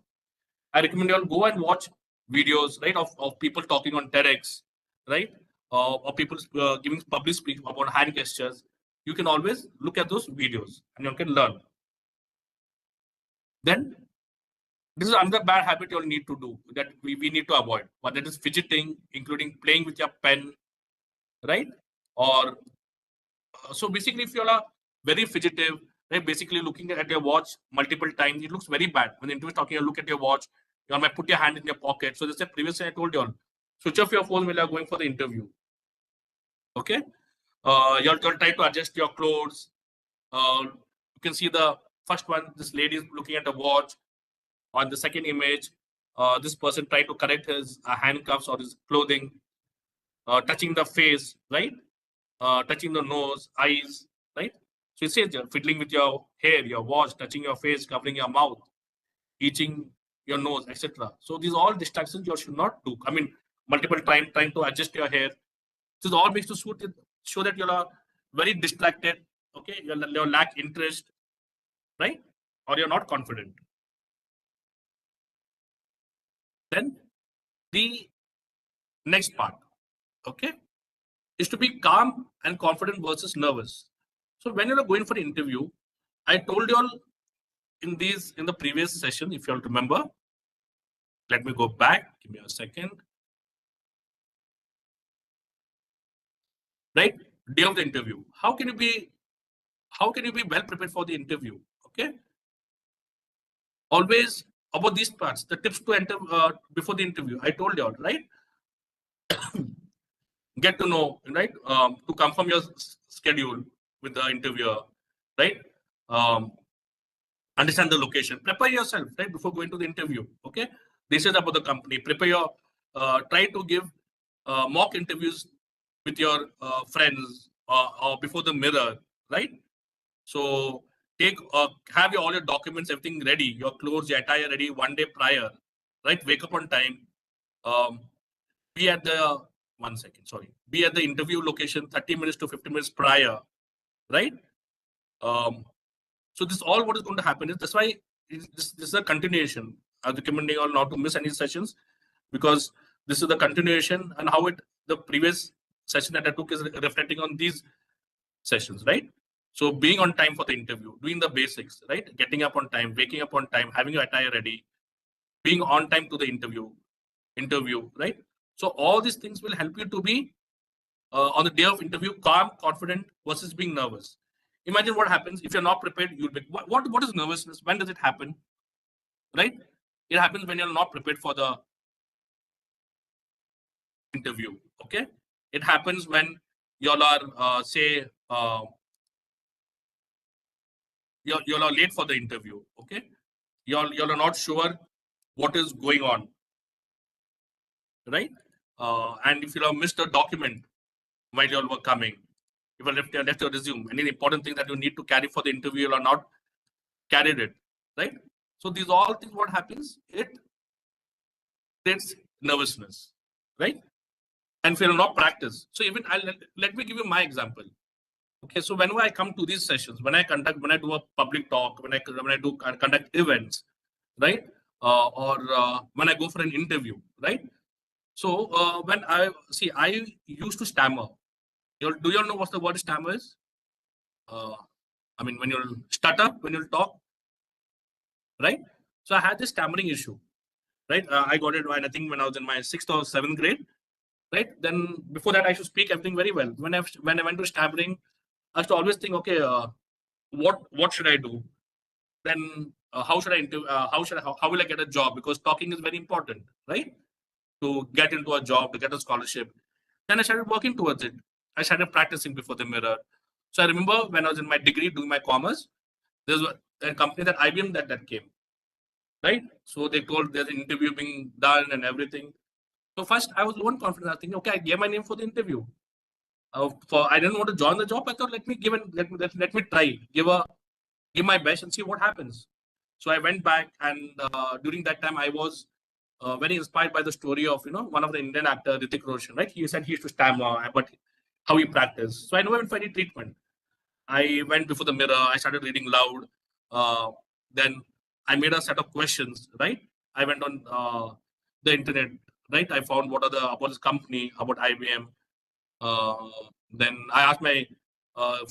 I recommend you all go and watch videos, right, of people talking on TEDx, right, or people giving public speak about hand gestures. You can always look at those videos and you can learn. Then this is another bad habit you'll need to do that we need to avoid, but that is fidgeting, including playing with your pen, right? Or so basically, if you're very fidgetive, right, basically looking at your watch multiple times, it looks very bad. When the interviewer is talking, you look at your watch, you might put your hand in your pocket. So this is previously I told you all, switch off your phone when you're going for the interview. Okay, you'll try to adjust your clothes. You can see the first one. This lady is looking at a watch. On the second image, this person tried to correct his handcuffs or his clothing, touching the face, right? Touching the nose, eyes, right? So it says fiddling with your hair, your watch, touching your face, covering your mouth, itching your nose, etc. So these are all distractions you should not do. I mean, multiple times trying to adjust your hair. This all makes to show that you're very distracted. Okay, you lack interest, right? Or you're not confident. Then the next part, okay, is to be calm and confident versus nervous. So when you're going for the interview, I told you all in the previous session, if you all remember, let me go back, give me a second. Right? Day of the interview. How can you be well prepared for the interview? Okay. Always about these parts, the tips to enter before the interview. I told you all, right? Get to know, right? To confirm your schedule with the interviewer, right? Understand the location. Prepare yourself, right, before going to the interview. Okay. This is about the company. Prepare your, try to give mock interviews with your friends or before the mirror, right? So have all your documents, everything ready, your clothes, your attire ready 1 day prior, right? Wake up on time. Be at the 1 second, sorry. Be at the interview location 30 minutes to 50 minutes prior, right? So this all what is going to happen is that's why this is a continuation. I'm recommending all not to miss any sessions because this is the continuation and how the previous session that I took is reflecting on these sessions, right? So being on time for the interview, doing the basics, right? Getting up on time, waking up on time, having your attire ready, being on time to the interview, right? So all these things will help you to be on the day of interview calm, confident versus being nervous. Imagine what happens if you're not prepared. You'll be what is nervousness? When does it happen? Right? It happens when you're not prepared for the interview. Okay. It happens when y'all are say you're late for the interview. Okay. Y'all are not sure what is going on. Right? And if you have missed a document while you all were coming, if you left your resume, any important thing that you need to carry for the interview, you are not carried it, right? So these all things, what happens, it creates nervousness, right? And if you not practice, so even let me give you my example. Okay, so whenever I come to these sessions, when I do a public talk, when I conduct events, right, or when I go for an interview, right? So when I used to stammer. Do you all know what the word stammer is? I mean, when you'll stutter, when you'll talk, right? So I had this stammering issue, right? I got it when I think when I was in my 6th or 7th grade, right? Then before that, I should speak everything very well. When I went to stammering, I used to always think, okay, what should I do? Then how should I how will I get a job? Because talking is very important, right? To get into a job, to get a scholarship. Then I started working towards it. I started practicing before the mirror. So I remember when I was in my degree doing my commerce, there's a company that IBM that came, right? So they told there's an interview being done and everything. So first I was low on confidence. I was thinking, okay, I gave my name for the interview. For I didn't want to join the job. I thought let me give it, let me try, give my best and see what happens. So I went back, and during that time I was very inspired by the story of one of the Indian actor Hrithik Roshan. Right, he said he used to stammer, but how he practiced. So I never went for any treatment. I went before the mirror. I started reading loud. Then I made a set of questions. Right, I went on the internet. Right, I found what are the about this company, about IBM. Uh, then I asked my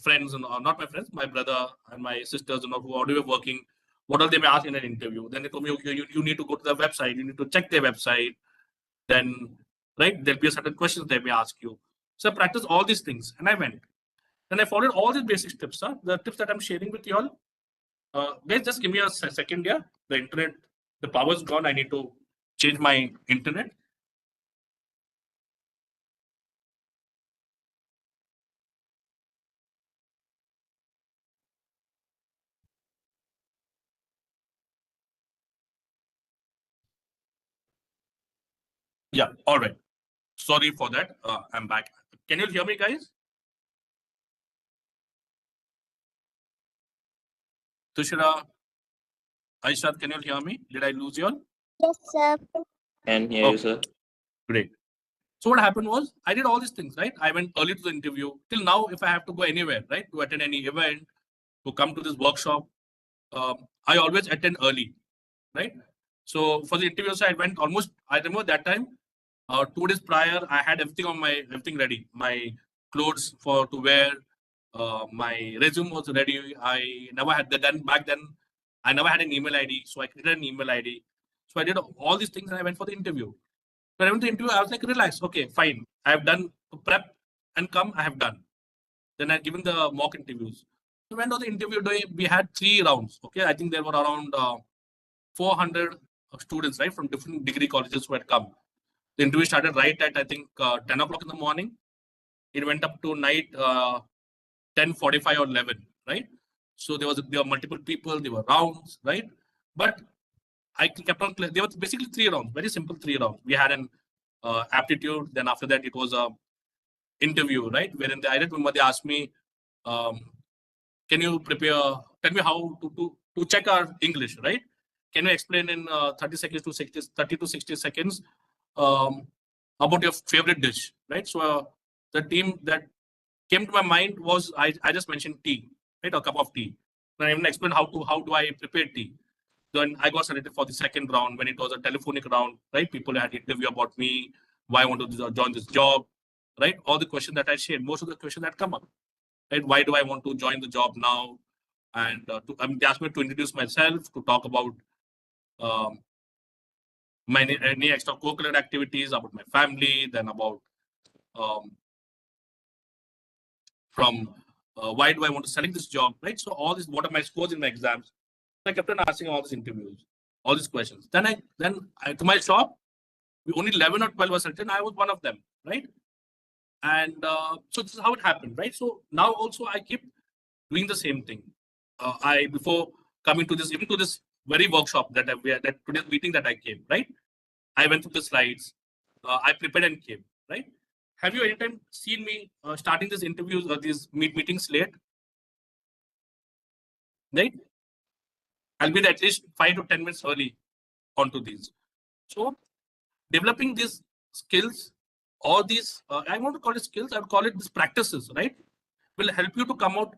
friends, and not my friends, my brother and my sisters, who are already working, what are they may ask in an interview. Then they told me, okay, you need to go to the website, you need to check their website. Then, right, there'll be a certain questions they may ask you. So I practiced all these things, and I went. Then I followed all these basic tips, the tips that I'm sharing with you all. Guys, just give me a second here. The internet, the power's gone. I need to change my internet. Yeah, all right. Sorry for that. I'm back. Can you hear me, guys? Tushara, Aishat, can you hear me? Did I lose you all? Yes, sir. Can hear you, Okay, sir. great. So what happened was I did all these things, right? I went early to the interview. Till now, if I have to go anywhere, right, to attend any event, to come to this workshop, I always attend early, right? So for the interviews, I went almost. I remember that time, 2 days prior, I had everything ready. My clothes for to wear, my resume was ready. I never had that. Then back then, I never had an email ID, so I created an email ID. So I did all these things, and I went for the interview. When I went to the interview, I was like, relax, okay, fine. I have done prep and come. I have done. Then I given the mock interviews. So when on the interview day, we had 3 rounds. Okay, I think there were around 400 students, right, from different degree colleges who had come. The interview started right at I think 10 o'clock in the morning. It went up to night 10:45 or 11, right? So there were multiple people, there were rounds, right? But I kept on. There were basically 3 rounds, very simple 3 rounds. We had an aptitude. Then after that, it was a interview, right? Wherein I remember they asked me, um, "Can you prepare? Tell me how to check our English, right? Can you explain in 30 seconds to 60, 30 to 60 seconds um, about your favorite dish, right?" So the team that came to my mind was I just mentioned tea, right? A cup of tea. And I even explained how do I prepare tea. Then I got selected for the second round when it was a telephonic round, right? People had interview about me, why I want to join this job, right? All the questions that I shared, most of the questions that come up, right? Why do I want to join the job now? And they asked me to introduce myself, to talk about um, my any extracurricular activities, about my family, then about um, from why do I want to select this job, right? So all this, what are my scores in my exams? So I kept on asking all these interviews, all these questions. Then to my shop, we only 11 or 12 were selected. I was one of them, right? And so this is how it happened, right? So now also I keep doing the same thing. I before coming to this, even to this very workshop that that today's meeting that I came, right? I went through the slides. I prepared and came, right? Have you anytime seen me starting these interviews or these meetings late? Right? I'll be at least 5 to 10 minutes early onto these. So developing these skills, all these, I want to call it skills, I would call it these practices, right? Will help you to come out,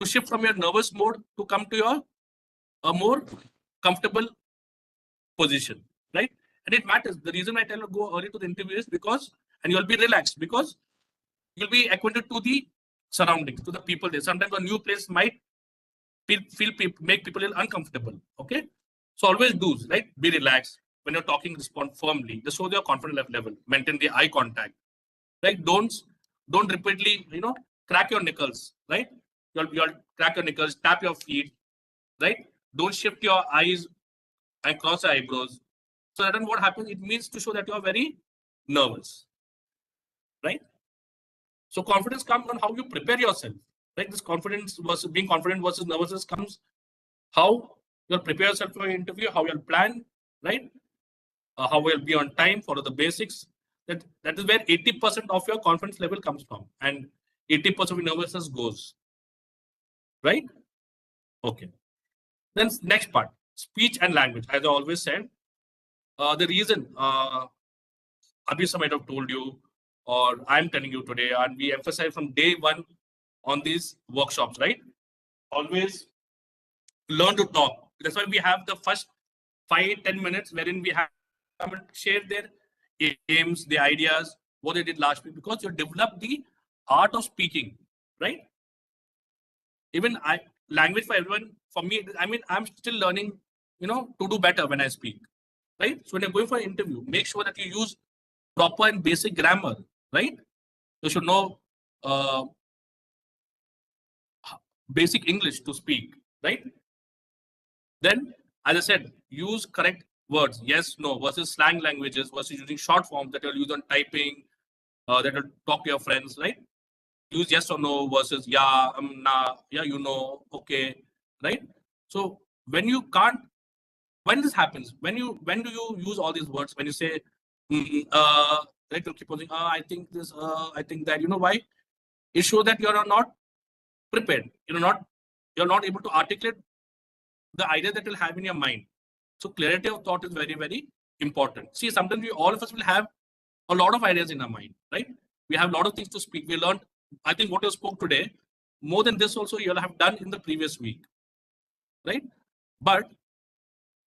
to shift from your nervous mode to come to your a more comfortable position, right? And it matters. The reason I tell you go early to the interview is because, and you'll be relaxed because you'll be acquainted to the surroundings, to the people there. Sometimes a new place might make people a little uncomfortable. Okay, so always do right. Be relaxed when you're talking. Respond firmly. Just show your confidence level. Maintain the eye contact. Right. Don't repeatedly crack your knuckles. Right. You'll crack your knuckles. Tap your feet. Right. Don't shift your eyes and cross your eyebrows. So then what happens? It means to show that you are very nervous. Right. So confidence comes on how you prepare yourself. Right? This confidence versus being confident versus nervousness comes how you'll prepare yourself for your interview, how you'll plan, right? How you'll be on time, follow the basics. That is where 80% of your confidence level comes from, and 80% of your nervousness goes. Right? Okay. Then next part, speech and language. As I always said, the reason Abhisa might have told you, or I'm telling you today, and we emphasize from day one on these workshops, right? Always learn to talk. That's why we have the first 5-10 minutes wherein we have share their aims, the ideas, what they did last week, because you develop the art of speaking, right? Even language for everyone, for me, I mean, I'm still learning, to do better when I speak, right? So when you're going for an interview, make sure that you use proper and basic grammar, right? You should know uh, basic English to speak, right? Then, as I said, use correct words, yes, no, versus slang languages versus using short forms that you'll use on typing, that will talk to your friends, right? Use yes or no versus yeah, nah, yeah, okay, right? So when you can't, when this happens, when do you use all these words? When you say, right, you'll keep on saying, I think this, I think that, you know why? It shows that you're not prepared. You're not able to articulate the idea that you'll have in your mind. So clarity of thought is very, very important. See, sometimes all of us will have a lot of ideas in our mind, right? We have a lot of things to speak. We learned, I think what you spoke today, more than this also you'll have done in the previous week, right? But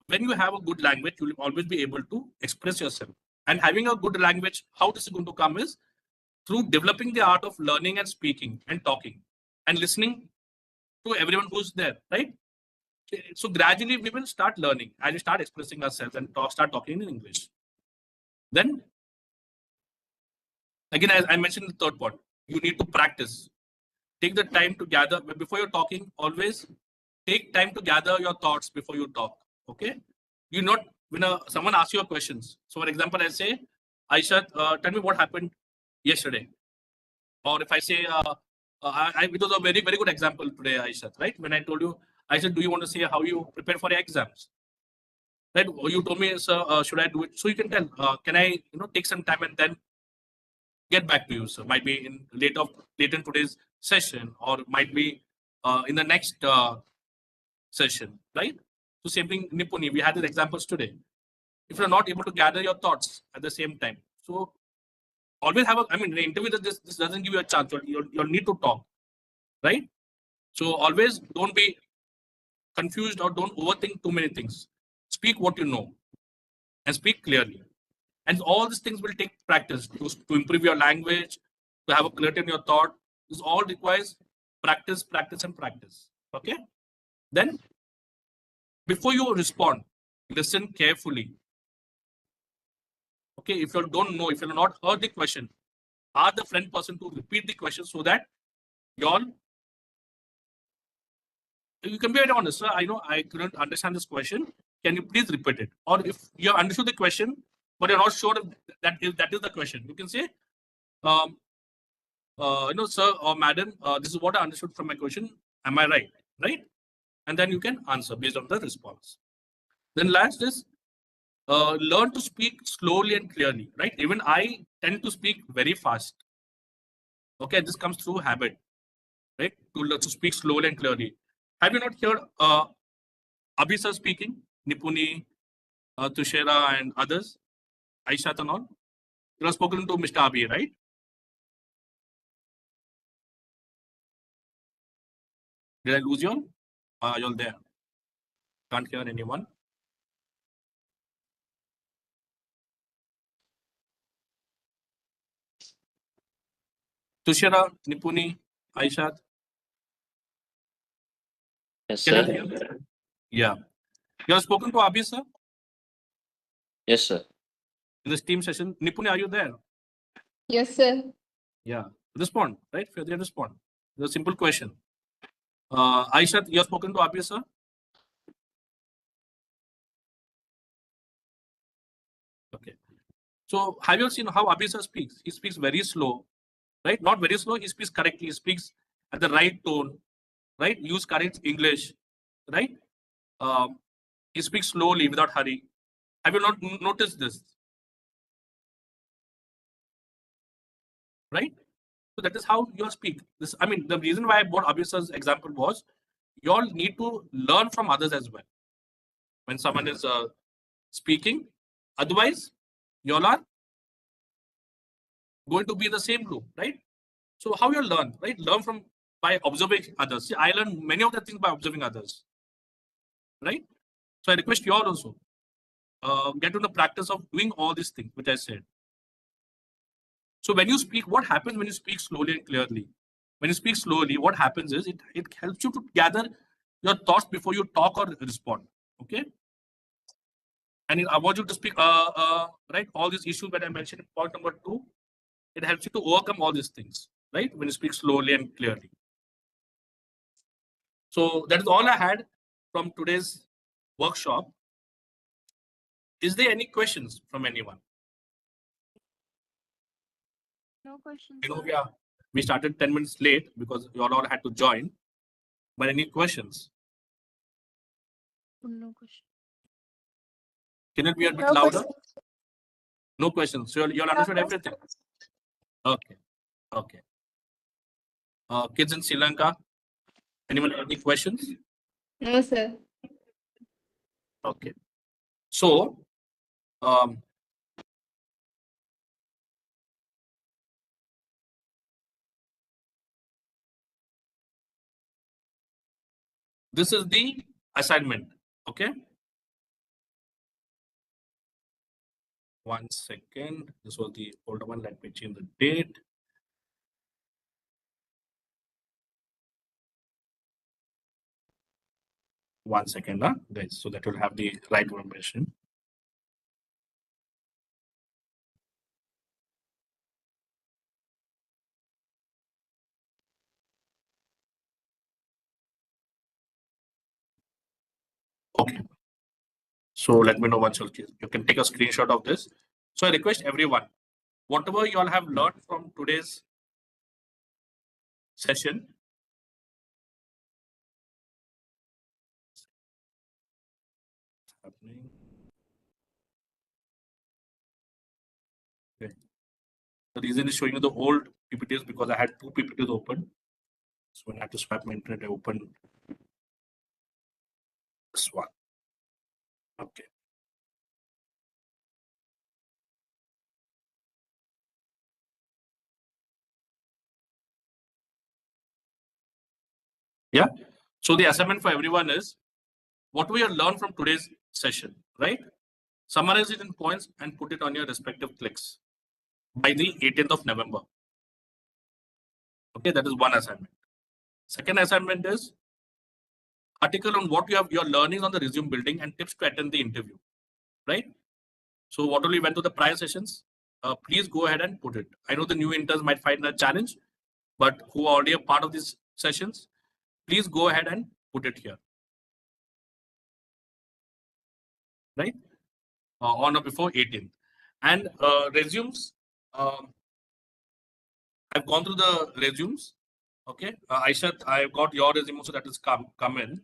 when you have a good language, you'll always be able to express yourself. And having a good language, how this is going to come is through developing the art of learning and speaking and talking and listening to everyone who's there, right? So gradually we will start learning and we start expressing ourselves and start talking in English. Then again, as I mentioned, the third point, you need to practice. Take the time to gather before you're talking. Always take time to gather your thoughts before you talk. Okay, you not when someone asks you questions. So, for example, I say, Aisha, tell me what happened yesterday. Or if I say, it was a very, very good example today, Aisha, right? When I told you, I said, do you want to say how you prepare for your exams? Right? You told me, sir, should I do it? So you can tell, can I, take some time and then get back to you, sir? Might be in later in today's session, or might be in the next session, right? So same thing, Nipuni, we had the examples today. If you're not able to gather your thoughts at the same time, so always have I mean, the interview, this doesn't give you a chance. You'll need to talk, right? So always don't be confused or don't overthink too many things. Speak what you know and speak clearly. And all these things will take practice to improve your language, to have a clarity in your thought. This all requires practice, practice, and practice. Okay. Then before you respond, listen carefully. Okay, if you don't know, if you're not heard the question, ask the friend person to repeat the question so that y'all, you can be very honest, sir. I know I couldn't understand this question. Can you please repeat it? Or if you have understood the question, but you're not sure if that is the question, you can say, sir or madam, this is what I understood from my question. Am I right? Right? And then you can answer based on the response. Then last is learn to speak slowly and clearly, right? Even I tend to speak very fast. Okay, this comes through habit, right? To speak slowly and clearly. Have you not heard Abhisa speaking, Nipuni, Tushera, and others? Aishat and all? You have spoken to Mr. Abhi, right? Did I lose you all? You're there. Can't hear anyone. Tushera, Nipuni, Aishat. Yes, Can you sir. hear me? Yeah. You have spoken to Abhi, sir, Yes, sir. in this team session. Nipuni, are you there? Yes, sir. Yeah. Respond, right? If you're there, respond. It's a simple question. Aishat, you have spoken to Abhi, sir? Okay. So have you seen how Abhi sir speaks? He speaks very slow, right? Not very slow. He speaks correctly. He speaks at the right tone, right? Use correct English, right? He speaks slowly without hurry. Have you not noticed this? Right? So that is how you speak. This, I mean, the reason why I brought Abhisar's example was you all need to learn from others as well. When someone is speaking, otherwise, you all are going to be in the same group, right? So how you learn, right? Learn from by observing others. See, I learned many of the things by observing others, right? So I request you all also get to the practice of doing all these things which I said. So when you speak, what happens when you speak slowly and clearly? When you speak slowly, what happens is it helps you to gather your thoughts before you talk or respond. Okay. And I want you to speak, right? All these issues that I mentioned in point number 2, it helps you to overcome all these things, right? When you speak slowly and clearly. So that is all I had from today's workshop. Is there any questions from anyone? No questions. I know we started 10 minutes late because you all had to join. But any questions? No question. Can it be a bit No louder? questions. No questions. So you all understood everything? Okay. Okay. Kids in Sri Lanka, anyone have any questions? No, sir. Okay. So, this is the assignment. Okay. 1 second. This was the older one. Let me change the date. One second, guys, so that will have the right information. Okay. So let me know once you can take a screenshot of this. So I request everyone, whatever you all have learned from today's session, happening. Okay. The reason is showing you the old PPTs because I had 2 PPTs open. So when I had to swap my internet, I opened this one. Okay. Yeah. So the assignment for everyone is what we have learned from today's session, right? Summarize it in points and put it on your respective clicks by the 18th of November. Okay, that is one assignment. Second assignment is article on what you have your learnings on the resume building and tips to attend the interview, right? So what only went to the prior sessions, please go ahead and put it. I know the new interns might find a challenge, but who are already a part of these sessions, please go ahead and put it here, right? On or before 18th. And resumes, I've gone through the resumes. Okay, Aisha, I've got your resume also that is come in.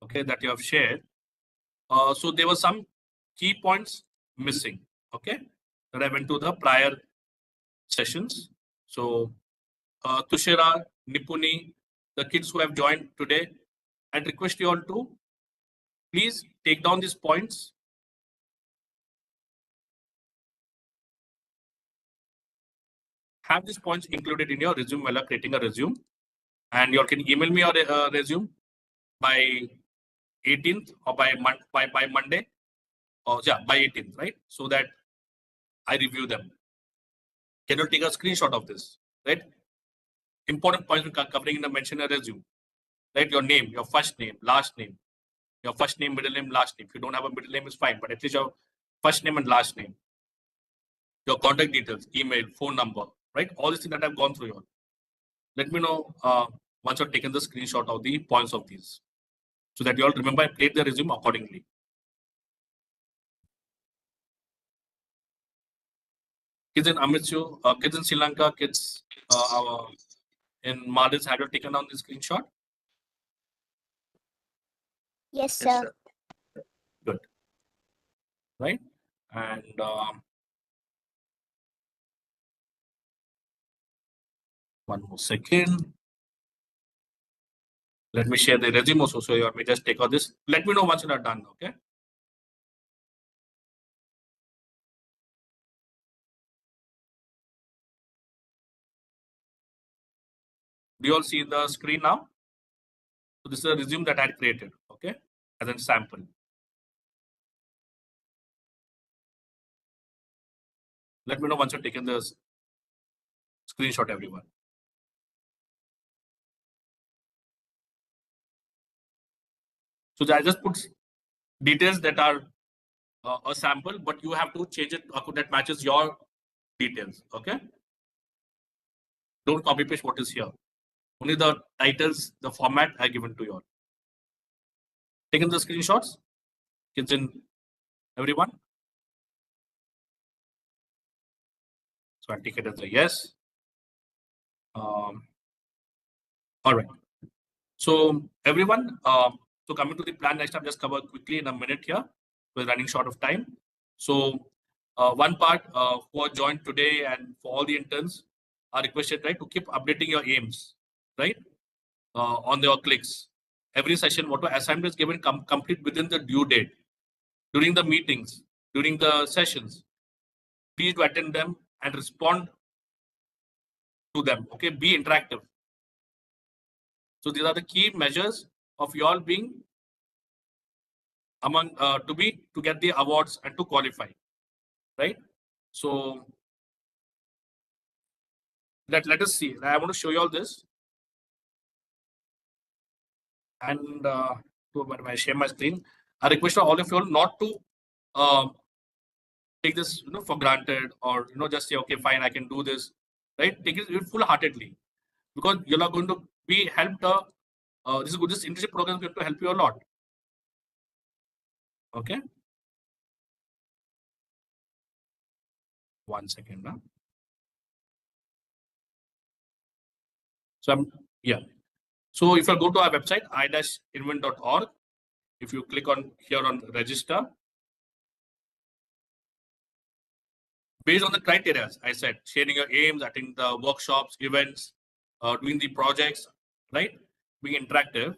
Okay, that you have shared. So there were some key points missing. Okay, that I went to the prior sessions. So Tushira, Nipuni, the kids who have joined today, I'd request you all to please take down these points. Have these points included in your resume while creating a resume, and you all can email me your resume by 18th or by Monday, or yeah, by 18th, right? So that I review them. Can you take a screenshot of this, right? Important points covering in the mention a resume, right? Your name, your first name, last name, your first name, middle name, last name. If you don't have a middle name, it's fine, but at least your first name and last name, your contact details, email, phone number, right? All these things that I've gone through here. Let me know once you've taken the screenshot of the points of these, so that you all remember and plate the resume accordingly. Kids in Amritsar, kids in Sri Lanka, kids in Maldives, have you taken down the screenshot? Yes, sir. Good. Right? And one more second. Let me share the resume also. So you may just take out this. Let me know once you are done. Okay. Do you all see the screen now? So this is a resume that I had created. Okay. As a sample. Let me know once you've taken the screenshot, everyone. So I just put details that are a sample, but you have to change it that matches your details. Okay. Don't copy paste what is here. Only the titles, the format I given to you all. Taken the screenshots. Kids in everyone. So I'll take it as a yes. All right. So everyone, so coming to the plan next time, just cover quickly in a minute here. We're running short of time. So one part who are joined today and for all the interns are requested, right, to keep updating your aims, right, on your clicks. Every session, whatever assignment is given, complete within the due date. During the meetings, during the sessions, please do attend them and respond to them. Okay, be interactive. So these are the key measures of you all being among to get the awards and to qualify, right? So let us see. I want to show you all this, and when I share my screen, I request all of you all not to take this for granted, or just say okay, fine, I can do this, right? Take it full-heartedly, because you're not going to be helped. This is good. This internship program is going to help you a lot. Okay. One second now. So So if you go to our website, i-invent.org, if you click on here on register, based on the criteria, I said, sharing your aims, attending the workshops, events, doing the projects, right? Being interactive,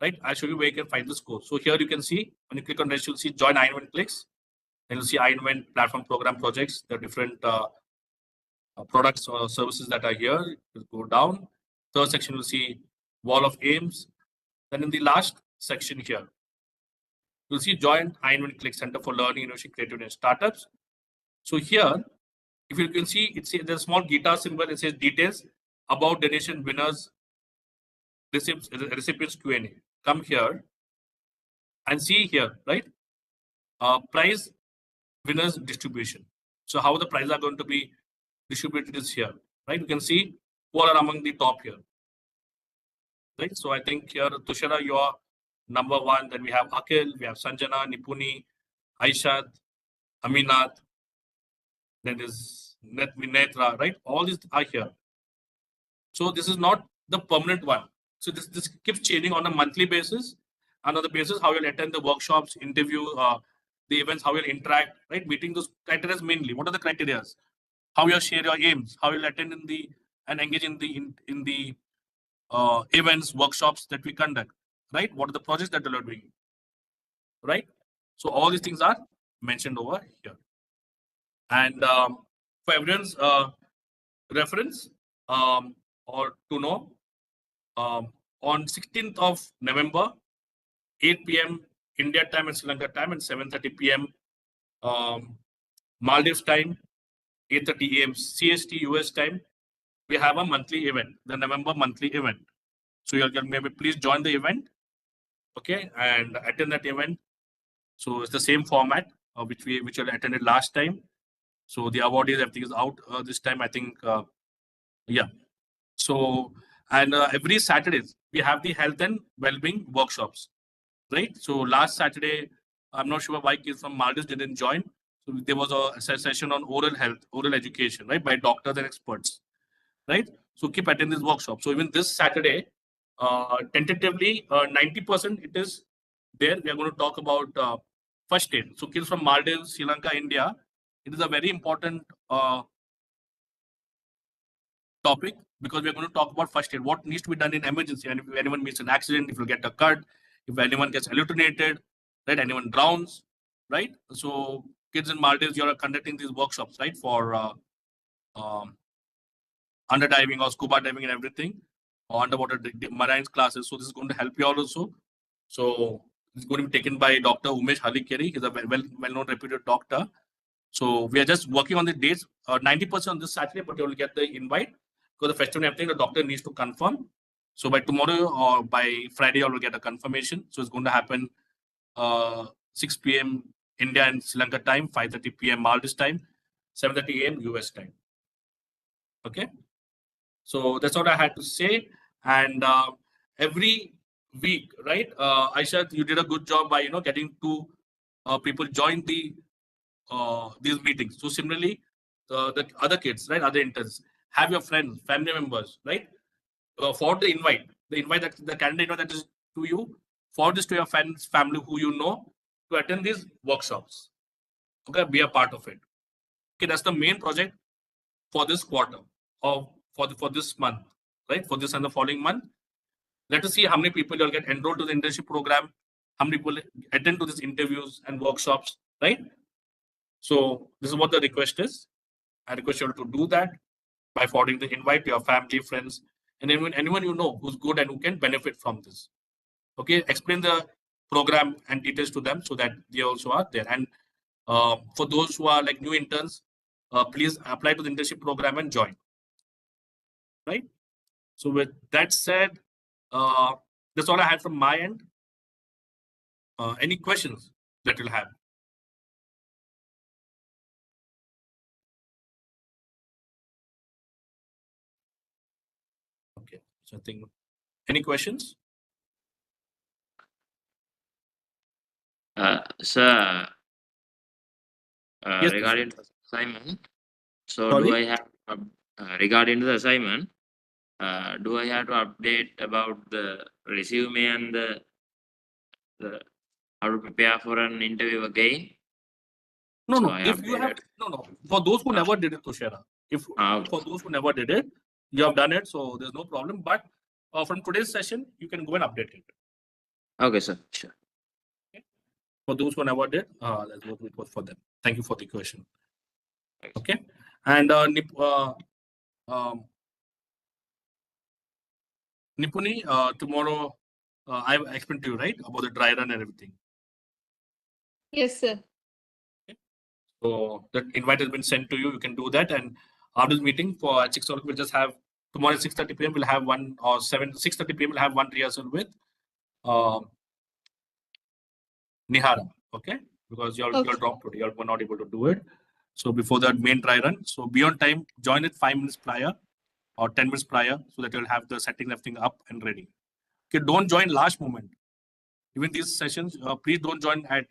right? I'll show you where you can find the score. So here you can see, when you click on register, you'll see join iINVENT clicks. Then you'll see iINVENT platform program projects, the different products or services that are here. You'll go down. Third section, you'll see wall of aims. Then in the last section here, you'll see join iINVENT Click Center for Learning, Innovation, Creativity, and Startups. So here, if you can see, there's a small guitar symbol. It says details about donation winners, recipients Q&A. Come here and see here, right? Prize winners distribution. So how the prizes are going to be distributed is here, right? You can see who are among the top here, right? So I think here, Tushara, you are number one. Then we have Akhil, we have Sanjana, Nipuni, Aishat, Aminat, then is Netra, right? All these are here. So this is not the permanent one. So this keeps changing on a monthly basis. And on the basis how you'll attend the workshops, interview, the events, how you'll interact, right? Meeting those criteria mainly. What are the criteria? How you'll share your aims, how you'll attend and engage in the events, workshops that we conduct, right? What are the projects that you're doing, right? So all these things are mentioned over here. And for everyone's reference or to know, on 16th of November, 8 p.m. India time and Sri Lanka time, and 7:30 p.m. Maldives time, 8:30 a.m. CST US time, we have a monthly event, the November monthly event. So you can maybe please join the event, okay, and attend that event. So it's the same format which you attended last time. So the awardees, everything is out this time, I think. Yeah. So and every Saturdays we have the health and well-being workshops, right? So last Saturday, I'm not sure why kids from Maldives didn't join. So there was a session on oral health, oral education, right, by doctors and experts, right? So keep attending this workshop. So even this Saturday, tentatively 90% it is there. We are going to talk about first aid. So kids from Maldives, Sri Lanka, India, it is a very important topic because we are going to talk about first aid. What needs to be done in emergency, and if anyone meets an accident, if you get a cut, if anyone gets hallucinated, right? Anyone drowns, right? So kids in Maldives, you are conducting these workshops, right, for underdiving or scuba diving and everything, or underwater marine classes. So this is going to help you all also. So it's going to be taken by Dr. Umesh Halikeri. He's a well-known reputed doctor. So we are just working on the dates. 90% on this Saturday, but you will get the invite because the festival and everything. The doctor needs to confirm. So by tomorrow or by Friday, you will get a confirmation. So it's going to happen 6 p.m. India and Sri Lanka time, 5:30 p.m. Maldives time, 7:30 a.m. US time. Okay. So that's what I had to say. And every week, right? Aisha, you did a good job by getting two people join these meetings. So similarly, the other kids, right? Other interns, have your friends, family members, right? Forward the invite that the calendar invite that is to you. Forward this to your friends, family who you know to attend these workshops. Okay, be a part of it. Okay, that's the main project for this quarter or for this month, right? For this and the following month. Let us see how many people you'll get enrolled to the internship program, how many people attend to these interviews and workshops, right? So this is what the request is. I request you to do that by forwarding the invite to your family, friends, and anyone you know who's good and who can benefit from this. Okay, explain the program and details to them so that they also are there. And for those who are like new interns, please apply to the internship program and join. Right. So with that said, that's all I had from my end. Any questions that you'll have? Okay, so I think any questions? Sir, Yes, regarding the assignment, so sorry? do I have regarding the assignment? Do I have to update about the resume and the how to prepare for an interview again? No, So no. I If you have updated. no. For those who never did it, Tushara, if Okay. for those who never did it, you have done it, so there's no problem. But from today's session, you can go and update it. Okay, sir. Sure. Okay? For those who never did, that's what it was for them. Thank you for the question. Okay, and Nipuni, tomorrow I explained to you, right, about the dry run and everything. Yes, sir. Okay. So the invite has been sent to you. You can do that. And after this meeting for at 6 o'clock, we'll just have tomorrow at 6:30 p.m. We'll have one or 6:30 p.m. We'll have one rehearsal with Nihara. Okay, because you're dropped today. You're not able to do it. So before that main dry run, so be on time. Join it 5 minutes prior or 10 minutes prior, so that you'll have the setting everything up and ready. Okay, don't join last moment. Even these sessions, please don't join at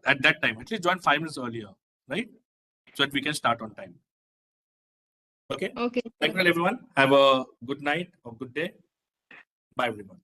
at that time. At least join 5 minutes earlier, right? So that we can start on time. Okay. Okay. Thank you, everyone. Have a good night or good day. Bye, everyone.